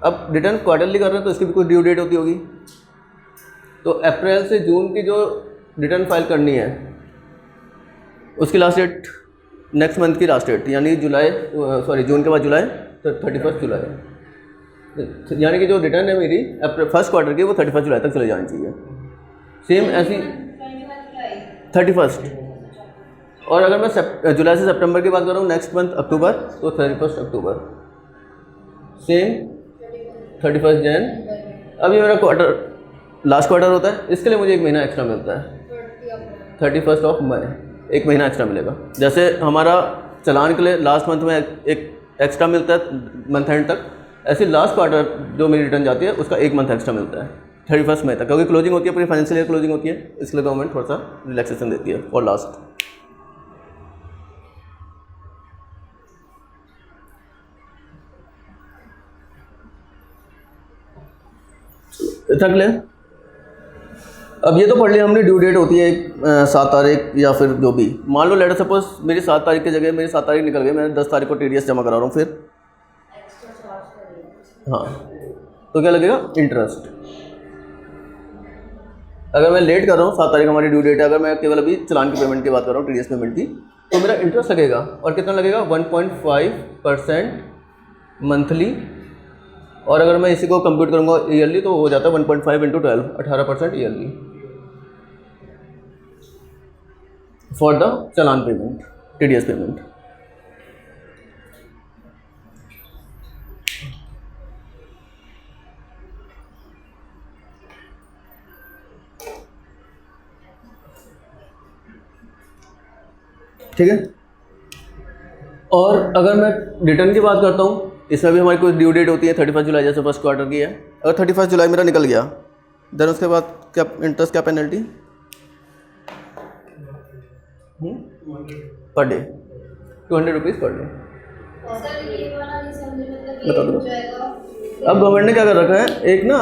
अब रिटर्न क्वार्टरली कर रहे हैं तो इसकी भी कोई ड्यू डेट होती होगी, तो अप्रैल से जून की जो रिटर्न फाइल करनी है उसकी लास्ट डेट नेक्स्ट मंथ की लास्ट डेट, यानी जून के बाद जुलाई, तो 31 जुलाई, यानी कि जो रिटर्न है मेरी फर्स्ट क्वार्टर की वो 31 जुलाई तक चले जानी चाहिए। सेम ऐसी 31, और अगर मैं जुलाई से सितंबर की बात कर रहा हूँ नेक्स्ट मंथ अक्टूबर, तो 31 अक्टूबर, सेम 31 जैन। अब ये मेरा क्वार्टर लास्ट क्वार्टर होता है, इसके लिए मुझे एक महीना एक्स्ट्रा मिलता है, 31 मई, एक महीना एक्स्ट्रा मिलेगा। जैसे हमारा चालान के लिए लास्ट मंथ में एक एक्स्ट्रा मिलता है मंथ एंड तक, ऐसे लास्ट क्वार्टर जो मेरी रिटर्न जाती है उसका एक मंथ एक्स्ट्रा मिलता है 31 मई तक, क्योंकि क्लोजिंग होती है पूरी फाइनेंशियल ईयर क्लोजिंग होती है, इसलिए गवर्नमेंट थोड़ा सा रिलैक्सेशन देती है और लास्ट। इतना क्लियर? अब ये तो पढ़ लिया हमने, ड्यू डेट होती है 7 तारीख या फिर जो भी, मान लो लेटर सपोज मेरी 7 तारीख की जगह मेरी 7 तारीख निकल गई, मैं 10 तारीख को टीडीएस जमा करा रहा हूँ, फिर हाँ तो क्या लगेगा? इंटरेस्ट। अगर मैं लेट कर रहा हूँ, 7 तारीख हमारी ड्यू डेट है, अगर मैं केवल अभी चालान की पेमेंट की बात कर रहा हूँ, टीडीएस पेमेंट की, तो मेरा इंटरेस्ट लगेगा, और कितना लगेगा? 1.5% मंथली, और अगर मैं इसी को कंप्यूट करूँगा ईयरली तो हो जाता है 1.5 × 12, 18% yearly for the challan payment, TDS payment. ठीक है। और अगर मैं रिटर्न की बात करता हूँ, इसमें भी हमारी कुछ ड्यू डेट होती है 31 जुलाई, जैसे फर्स्ट क्वार्टर की है। अगर 31 जुलाई मेरा निकल गया, देन उसके बाद क्या इंटरेस्ट, क्या penalty? Per day 200 rupees per day. बता दो। अब गवर्नमेंट ने क्या कर रखा है, एक ना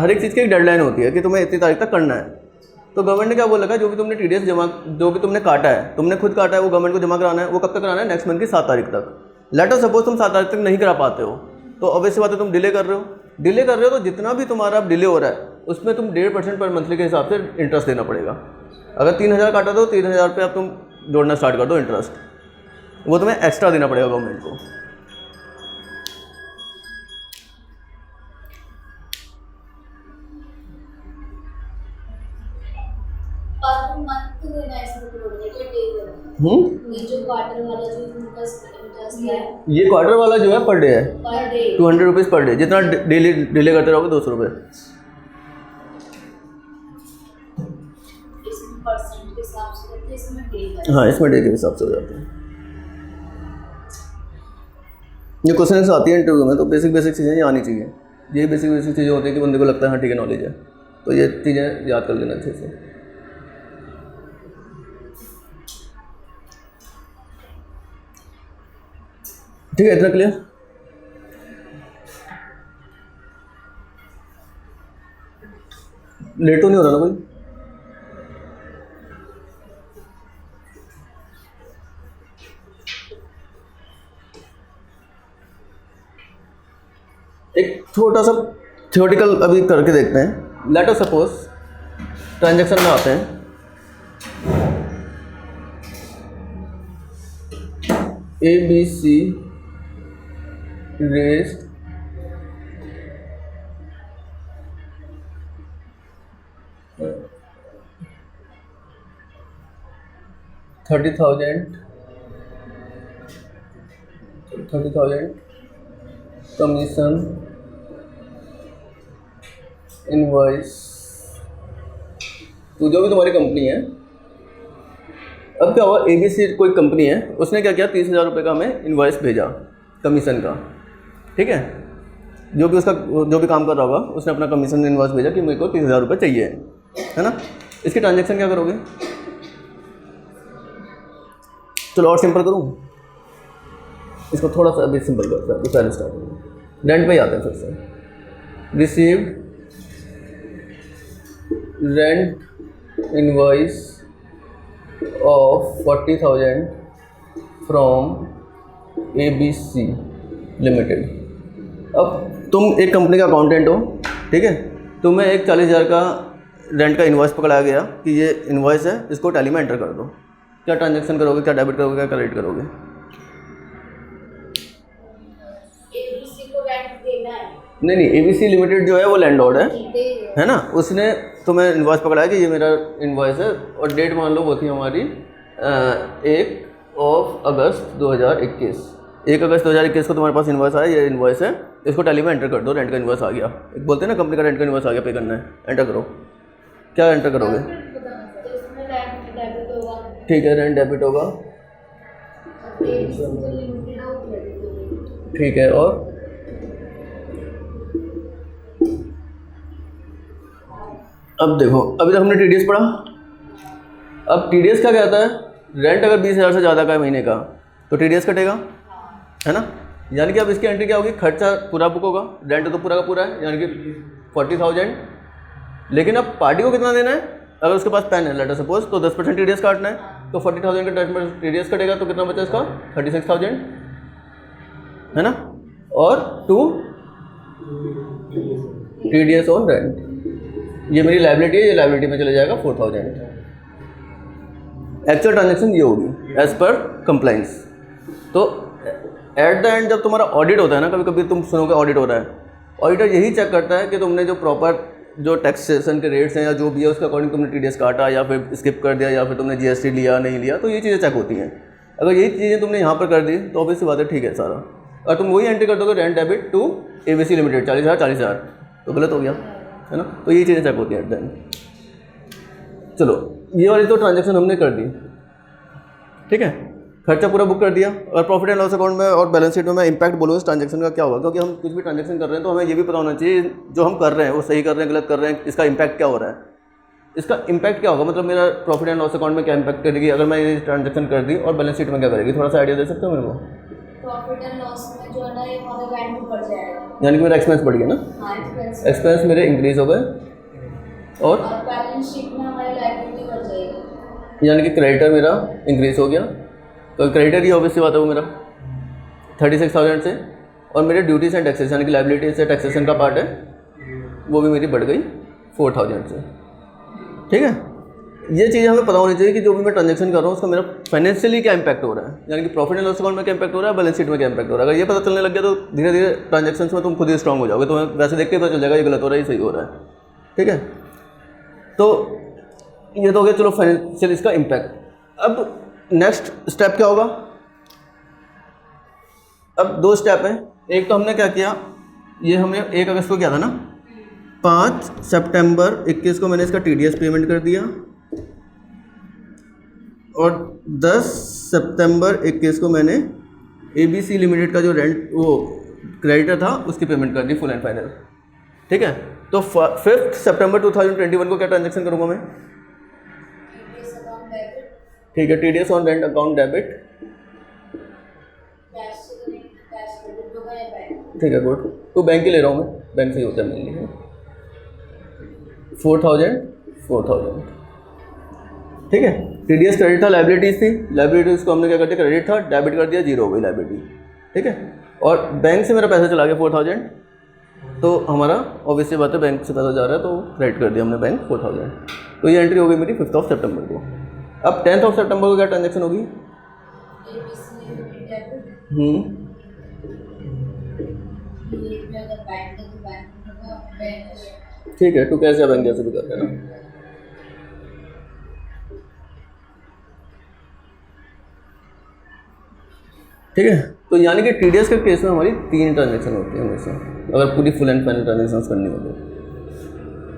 हर एक चीज़ की एक डेडलाइन होती है कि तुम्हें इतनी तारीख तक करना है। तो गवर्नमेंट ने क्या बोल रखा है, जो भी तुमने टीडीएस जमा, जो भी तुमने काटा है, तुमने खुद काटा है, वो गवर्नमेंट को जमा कराना है। वो कब तक कराना है? नेक्स्ट मंथ की 7 तारीख तक। लेटर सपोज तुम 7 तारीख तक नहीं करा पाते हो, तो ऑब्वियस बात है तुम डिले कर रहे हो। डिले कर रहे हो तो जितना भी तुम्हारा अब डिले हो रहा है उसमें तुम 1.5% पर मंथली के हिसाब से इंटरेस्ट देना पड़ेगा। अगर 3000 काटा तो 3000 पे अब तुम जोड़ना स्टार्ट कर दो इंटरेस्ट, वो तुम्हें एक्स्ट्रा देना पड़ेगा गवर्नमेंट को। पर मंथ देना है इसमें करोड़ के डे देना। ये जो क्वार्टर वाला जो इंटरेस्ट है, ये क्वार्टर वाला जो है पर डे है, per day 200 rupees per day. जितना डेली डिले करते रहोगे 200 रुपये। इसमें परसेंट के हिसाब से करते हैं, इसमें डे का। हाँ, इसमें डे के हिसाब से हो जाते हैं। ये क्वेश्चन आती है इंटरव्यू में, तो बेसिक चीज़ें ये आनी चाहिए। ये बेसिक चीज़ें होती है कि बंदे को लगता है हाँ ठीक है नॉलेज है, तो ये चीज़ें याद कर लेना अच्छे से। ठीक है, इतना क्लियर? लेट तो नहीं हो रहा ना कोई? एक छोटा सा थ्योरेटिकल अभी करके देखते हैं। लेट अस सपोज ट्रांजैक्शन में आते हैं, ABC raised $30,000 कमीशन इनवॉइस। तो जो भी तुम्हारी कंपनी है अब क्या हुआ, ABC कोई कंपनी है, उसने क्या किया, 30,000 रुपये का हमें इन्वॉइस भेजा कमीशन का, ठीक है, जो भी काम कर रहा होगा उसने अपना कमीशन इन्वॉइस भेजा कि मेरे को 30,000 रुपये चाहिए, है ना। इसकी ट्रांजैक्शन क्या करोगे, चलो और सिंपल करूँ इसको, थोड़ा सा अभी सिंपल करता है, पहले स्टार्ट करूँ, रेंट पे ही आते हैं फिर से। Received rent invoice of 40,000 from ABC limited. अब तुम एक कंपनी का अकाउंटेंट हो, ठीक है, तुम्हें एक 40,000 का रेंट का इन्वॉइस पकड़ाया गया कि ये इन्वॉइस है, इसको टैली में एंटर कर दो। क्या ट्रांजैक्शन करोगे, क्या डेबिट करोगे, क्या क्रेडिट करोगे? ABC को रेंट देना है। नहीं, ABC लिमिटेड जो है वो लैंडलॉर्ड है ना, उसने तुम्हें इन्वॉइस पकड़ाया कि ये मेरा इन्वॉइस है, और डेट मान लो वो थी हमारी 1 अगस्त 2021। 1 अगस्त 2021 को तुम्हारे पास इन्वॉइस आया, ये इन्वॉइस है, इसको टैली में एंटर कर दो, रेंट का इन्वॉइस आ गया। एक बोलते हैं ना कंपनी का रेंट का इन्वॉइस आ गया, पे करना है, एंटर करो। क्या एंटर करोगे? तो इसमें रेंट डेबिट होगा। ठीक है, रेंट डेबिट होगा, ABC जो लिमिटेड है वो क्रेडिट होगी। ठीक है, और अब देखो, अभी तक हमने TDS पढ़ा। अब TDS क्या कहता है, रेंट अगर 20,000 से ज़्यादा का है महीने का तो TDS कटेगा, है ना। यानी कि अब इसकी एंट्री क्या होगी, खर्चा पूरा बुक होगा, रेंट तो पूरा का पूरा है, यानी कि 40,000। लेकिन अब पार्टी को कितना देना है, अगर उसके पास पेन है लेटर सपोज, तो 10% TDS काटना है, तो 40,000 का 10% TDS कटेगा, तो कितना बचा इसका, 36,000, है ना। और 2 TDS ऑन रेंट, ये मेरी लायबिलिटी है, ये लायबिलिटी में चले जाएगा 4,000। एक्चुअल ट्रांजैक्शन ये होगी एज पर कंप्लाइंस। तो एट द एंड जब तुम्हारा ऑडिट होता है ना, कभी कभी तुम सुनोगे ऑडिट हो रहा है, ऑडिटर यही चेक करता है कि तुमने जो प्रॉपर जो टैक्सेशन के रेट्स हैं या जो भी है उसके अकॉर्डिंग तुमने TDS काटा या फिर स्किप कर दिया या फिर तुमने GST लिया नहीं लिया, तो ये चीज़ें चेक होती हैं। अगर यही चीज़ें तुमने यहाँ पर कर दी तो ऑब्वियस सी बात है, ठीक है सारा, और तुम वही एंट्री कर दोगे rent debit to ABC limited 40,000 तो गलत हो गया, है ना। तो ये चीज़ें चेक होती हैं एट द एंड। चलो, ये वाली तो ट्रांजैक्शन हमने कर दी, ठीक है, खर्चा पूरा बुक कर दिया। और प्रॉफिट एंड लॉस अकाउंट में और बैलेंस शीट में मैं इंपैक्ट बोलूँ इस ट्रांजैक्शन का क्या होगा, क्योंकि हम कुछ भी ट्रांजैक्शन कर रहे हैं तो हमें ये भी पता होना चाहिए जो हम कर रहे हैं वो सही कर रहे हैं, गलत कर रहे हैं, इसका इंपैक्ट क्या हो रहा है। इसका इंपैक्ट क्या होगा, मतलब मेरा प्रॉफिट एंड लॉस अकाउंट में क्या इंपैक्ट करेगी अगर मैं ये ट्रांजैक्शन कर दी, और बैलेंस शीट में क्या करेगी, थोड़ा सा आइडिया दे सकते हो मेरे को? प्रॉफिट एंड लॉस में जो है ना, ये हमारा रेंट बढ़ जाएगा, यानी कि मेरा एक्सपेंस बढ़ गया ना, हाँ एक्सपेंस मेरे इंक्रीज हो गए, और बैलेंस शीट में हमारी लायबिलिटी बढ़ जाएगी, यानी कि क्रेडिटर मेरा इंक्रीज हो गया, तो क्रेडिटर ही ऑब्वियसली बात है वो मेरा 36,000 से, और मेरे ड्यूटीज एंड टैक्सेस यानी कि लायबिलिटी से टैक्सेशन का पार्ट है वो भी मेरी बढ़ गई 4,000 से, ठीक है। ये चीज़ें हमें पता होनी चाहिए कि जो भी मैं ट्रांजैक्शन कर रहा हूँ उसका मेरा फाइनेंशियली क्या इंपैक्ट हो रहा है, यानी कि प्रॉफिट एंड लॉस अकाउंट में क्या इंपैक्ट हो रहा है, बैलेंस शीट में क्या इंपैक्ट हो रहा है। अगर ये पता चलने लग गया तो धीरे धीरे ट्रांजैक्शंस में तुम खुद ही स्ट्रांग हो जाओगे, तो वैसे देख के पता चल जाएगा ये गलत हो रहा है, ये सही हो रहा है, ठीक है। तो ये तो हो गया चलो फाइनेंशियल इसका इम्पैक्ट। अब नेक्स्ट स्टेप क्या होगा, अब 2 स्टेप हैं। एक तो हमने क्या किया, ये हमने 1 अगस्त को किया था ना, 5 सितंबर 21 को मैंने इसका TDS पेमेंट कर दिया, और 10 सितंबर 21 को मैंने ABC लिमिटेड का जो रेंट वो क्रेडिटर था उसकी पेमेंट कर दी फुल एंड फाइनल, ठीक है। तो 5 सितंबर 2021 को क्या ट्रांजैक्शन करूँगा मैं, ठीक है, TDS on rent account debit, ठीक है, गुड। तो बैंक ही ले रहा हूँ मैं, बैंक से ही होता है मेरे लिए, 4,000, ठीक है। TDS क्रेडिट था, लायबिलिटीज थी, लायबिलिटीज को हमने क्या कर दिया, क्रेडिट था, डेबिट कर दिया, 0 हो गई लायबिलिटी, ठीक है। और बैंक से मेरा पैसा चला गया 4,000, तो हमारा ऑब्वियसली बात है बैंक से पैसा जा रहा है तो क्रेडिट कर दिया हमने बैंक 4,000। तो ये एंट्री हो गई मेरी 5 सितंबर को। अब 10 सितंबर को क्या ट्रांजैक्शन होगी, ठीक है, टू कैश या बैंक जैसे भी कर रहे हैं ना, ठीक है। तो यानी कि TDS के केस में हमारी 3 ट्रांजैक्शन होती है हमेशा, अगर पूरी फुल एंड फाइनल ट्रांजैक्शन करनी हो तो।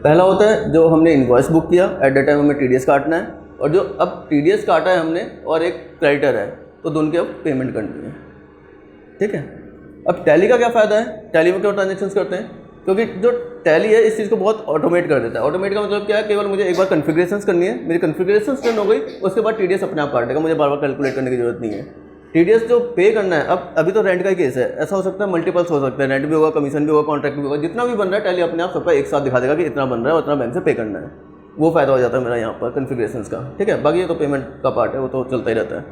पहला होता है जो हमने इन्वॉइस बुक किया, एट द टाइम हमें TDS काटना है, और जो अब TDS काटा है हमने और एक क्रेडिटर है, तो दोनों की अब पेमेंट करनी है। ठीक है, अब टैली का क्या फ़ायदा है, टैली में क्यों ट्रांजेक्शन्स करते हैं, क्योंकि जो टैली है इस चीज़ को बहुत ऑटोमेट कर देता है। ऑटोमेट का मतलब क्या है, केवल मुझे एक बार कन्फिग्रेशंस करनी है, मेरी कन्फिग्रेशंस टर्न हो गई, उसके बाद TDS अपने आप काटेगा, मुझे बार बार कैलकुलेट करने की जरूरत नहीं है। TDS जो पे करना है, अब अभी तो रेंट का ही केस है, ऐसा हो सकता है मल्टीपल्स हो सकता है, रेंट भी होगा, कमीशन भी होगा, कॉन्ट्रैक्ट भी होगा, जितना भी बन रहा है टैली अपने आप सबका एक साथ दिखा देगा कि इतना बन रहा है और उतना बैंक से पे करना है। वो फ़ायदा हो जाता है मेरा यहाँ पर कन्फिग्रेशंस का। ठीक है, बाकी ये तो पेमेंट का पार्ट है, वो तो चलता ही रहता है।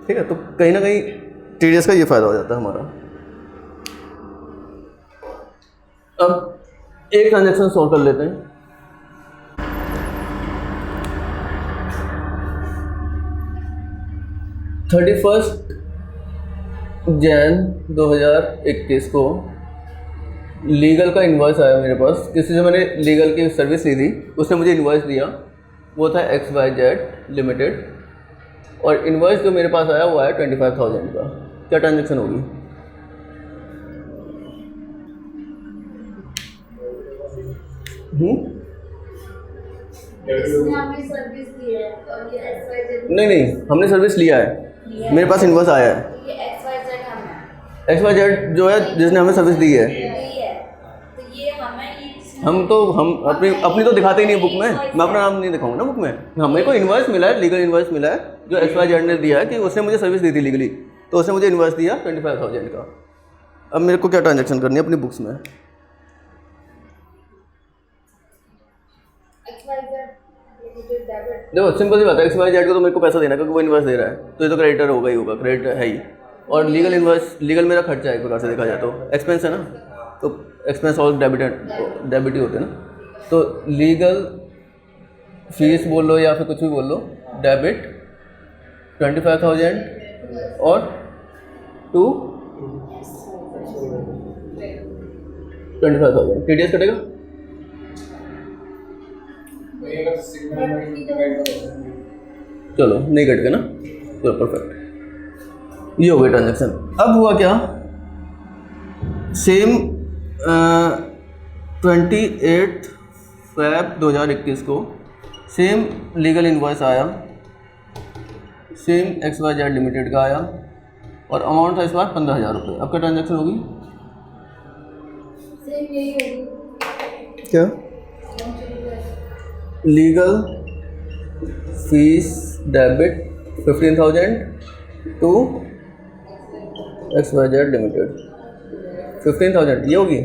ठीक है, तो कहीं ना कहीं TDS का ये फ़ायदा हो जाता है हमारा। अब एक ट्रांजेक्शन सॉल्व कर लेते हैं। Jan 2021 को लीगल का इन्वॉइस आया मेरे पास। किसी से मैंने लीगल की सर्विस ली थी, उसने मुझे इन्वॉइस दिया, वो था XYZ लिमिटेड, और इन्वॉइस जो मेरे पास आया वो आया 25,000 का। क्या ट्रांजेक्शन होगी? इसमें आपने सर्विस दी है और ये XYZ नहीं, हमने सर्विस लिया है, मेरे पास इन्वॉइस आया है। ये XYZ हमें XYZ जो है जिसने हमें सर्विस दी है, यही है, तो ये हमें हम अपनी तो दिखाते ही नहीं बुक में, मैं अपना नाम नहीं दिखाऊंगा ना बुक में। हमें को इन्वॉइस मिला है, लीगल इन्वॉइस मिला है जो XYZ ने दिया है कि उसने मुझे सर्विस दी थी लीगली, तो उसने मुझे इन्वॉइस दिया 25,000 का। अब मेरे को क्या ट्रांजेक्शन करनी है अपनी बुक्स में? देखो सिंपल सी बात है, XYZ को तो मेरे को पैसा देना, क्योंकि वो इन्वॉइस दे रहा है, तो ये तो क्रेडिटर होगा ही होगा, क्रेडिटर है ही। और लीगल इन्वॉइस, लीगल मेरा खर्चा है एक प्रकार से देखा जाए तो, एक्सपेंस है ना, तो एक्सपेंस और डेबिट ही होते हैं ना। तो लीगल फीस बोल लो या फिर कुछ भी बोल लो, डेबिट 25,000 और 25,000 TDS कटेगा। चलो नहीं कट गया ना, चलो परफेक्ट, ये हो गया ट्रांजेक्शन। अब हुआ क्या, सेम 28 Feb 2021 को सेम लीगल इन्वॉइस आया, सेम XYZ लिमिटेड का आया, और अमाउंट था इस बार 15,000 रुपये। अब क्या ट्रांजेक्शन होगी? सेम यही होगी। क्या? Legal fees debit 15,000 to XYZ limited 15,000, ये होगी।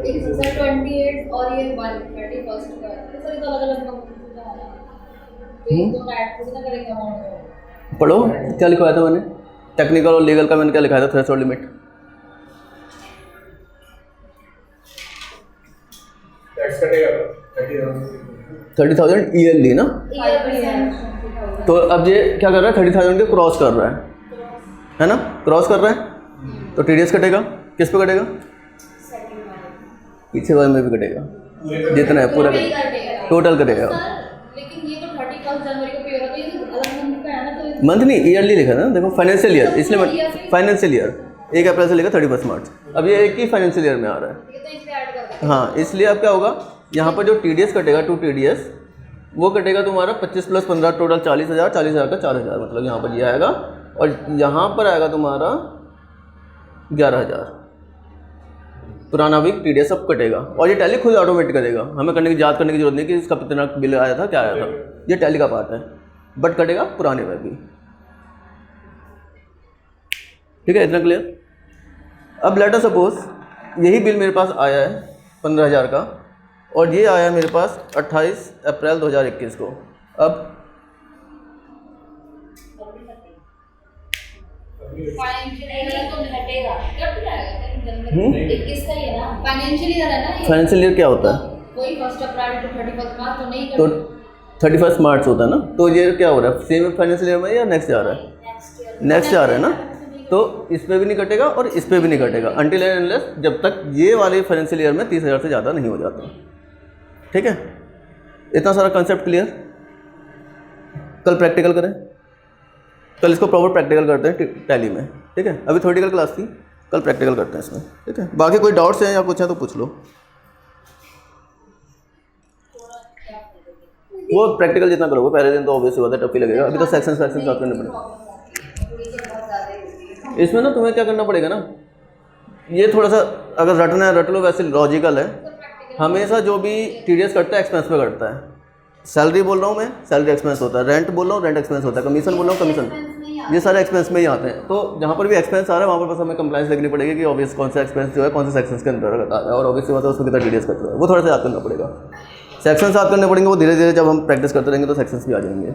एक सर 28 और ये 31st का है, तो सर अलग अलग तो ऐड कितना करेंगे अमाउंट? पढ़ो क्या लिखवाया था मैंने, टेक्निकल और लीगल का मैंने क्या लिखाया था, थ्रेशोल्ड लिमिट। टैक्स कटेगा 30,000 ईयरली ना, तो अब ये क्या कर रहा है, 30,000 के क्रॉस कर रहा है ना, क्रॉस कर रहा है, तो TDS कटेगा, किस पे कटेगा? पीछे वाले में भी कटेगा, जितना है पूरा कटेगा, टोटल कटेगा। लेकिन ये तो 31 जनवरी को पे हो रहा है, तो ये तो अलग मंथ का है ना, तो मंथ नहीं, ईयरली लिखा था ना, देखो फाइनेंशियल ईयर, इसलिए फाइनेंशियल ईयर 1 अप्रैल से लेकर 31 मार्च, अब ये एक ही फाइनेंशियल ईयर में आ रहा है। ये तो इसमें ऐड कर देंगे। हाँ, इसलिए अब क्या होगा, यहाँ पर जो TDS कटेगा 2 TDS, वो कटेगा तुम्हारा 25 + 15 टोटल 40,000, 40,000 का 4,000, मतलब यहाँ पर ये आएगा, और यहाँ पर आएगा तुम्हारा 11,000 पुराना भी TDS सब कटेगा, और ये टैली खुद ऑटोमेट करेगा, हमें करने की याद करने की जरूरत नहीं कि इसका कितना बिल आया था, क्या आया था, ये टैली का पार्ट है, बट कटेगा पुराने में भी। ठीक है, इतना क्लियर। अब लेटर सपोज यही बिल मेरे पास आया है 15,000 का, और ये आया मेरे पास 28 अप्रैल 2021 को। अब फाइनेंशियल तो घटेगा, कट जाएगा 21 का ही है ना, फाइनेंशियल ईयर है ना ये। फाइनेंशियल ईयर क्या होता है? वही 1 अप्रैल टू 31 मार्च तो नहीं तो करते। 31 मार्च होता है ना, तो ये क्या हो रहा है, सेम फाइनेंशियल ईयर में या नेक्स्ट जा रहा है? नेक्स्ट जा रहा है ना, तो इस पे भी नहीं कटेगा और इस पे भी नहीं कटेगा, अनटिल एंड अनलेस जब तक ये वाले फाइनेंशियल ईयर में 30,000 से ज़्यादा नहीं हो जाता। ठीक है, इतना सारा कंसेप्ट क्लियर। कल प्रैक्टिकल करें, कल इसको प्रॉपर प्रैक्टिकल करते हैं टैली में। ठीक है, अभी थ्योरेटिकल क्लास थी, कल प्रैक्टिकल करते हैं इसमें। ठीक है, बाकी कोई डाउट्स हैं या कुछ है तो पूछ लो। वो प्रैक्टिकल जितना करोगे पहले दिन तो ऑब्वियसली बात है टफ ही लगेगा, अभी तो सेक्शन स्टार्ट करने पड़ेगा। इसमें ना तुम्हें क्या करना पड़ेगा ना, ये थोड़ा सा अगर रटना है रट लो, वैसे लॉजिकल है। हमेशा जो भी टीडीएस कटता है एक्सपेंस पे कटता है। सैलरी बोल रहा हूँ मैं, सैलरी एक्सपेंस होता है, रेंट बोल रहा हूँ रेंट एक्सपेंस होता है, कमीशन बोल रहा हूँ कमीशन, ये सारे एक्सपेंस में ही आते हैं। तो जहाँ पर भी एक्सपेंस आ रहा है वहाँ पर बस हमें कंप्लाइंस देखनी पड़ेगी कि ऑब्वियस कौन सा एक्सपेंस जो है कौन से सेक्शंस के अंदर आता है, और ऑब्वियसली बात है उसमें कितना टीडीएस कट रहा है, वो थोड़ा सा याद करना पड़ेगा। सेक्शंस याद करने पड़ेंगे, वो धीरे धीरे जब हम प्रैक्टिस करते रहेंगे तो सेक्शंस भी आ जाएंगे।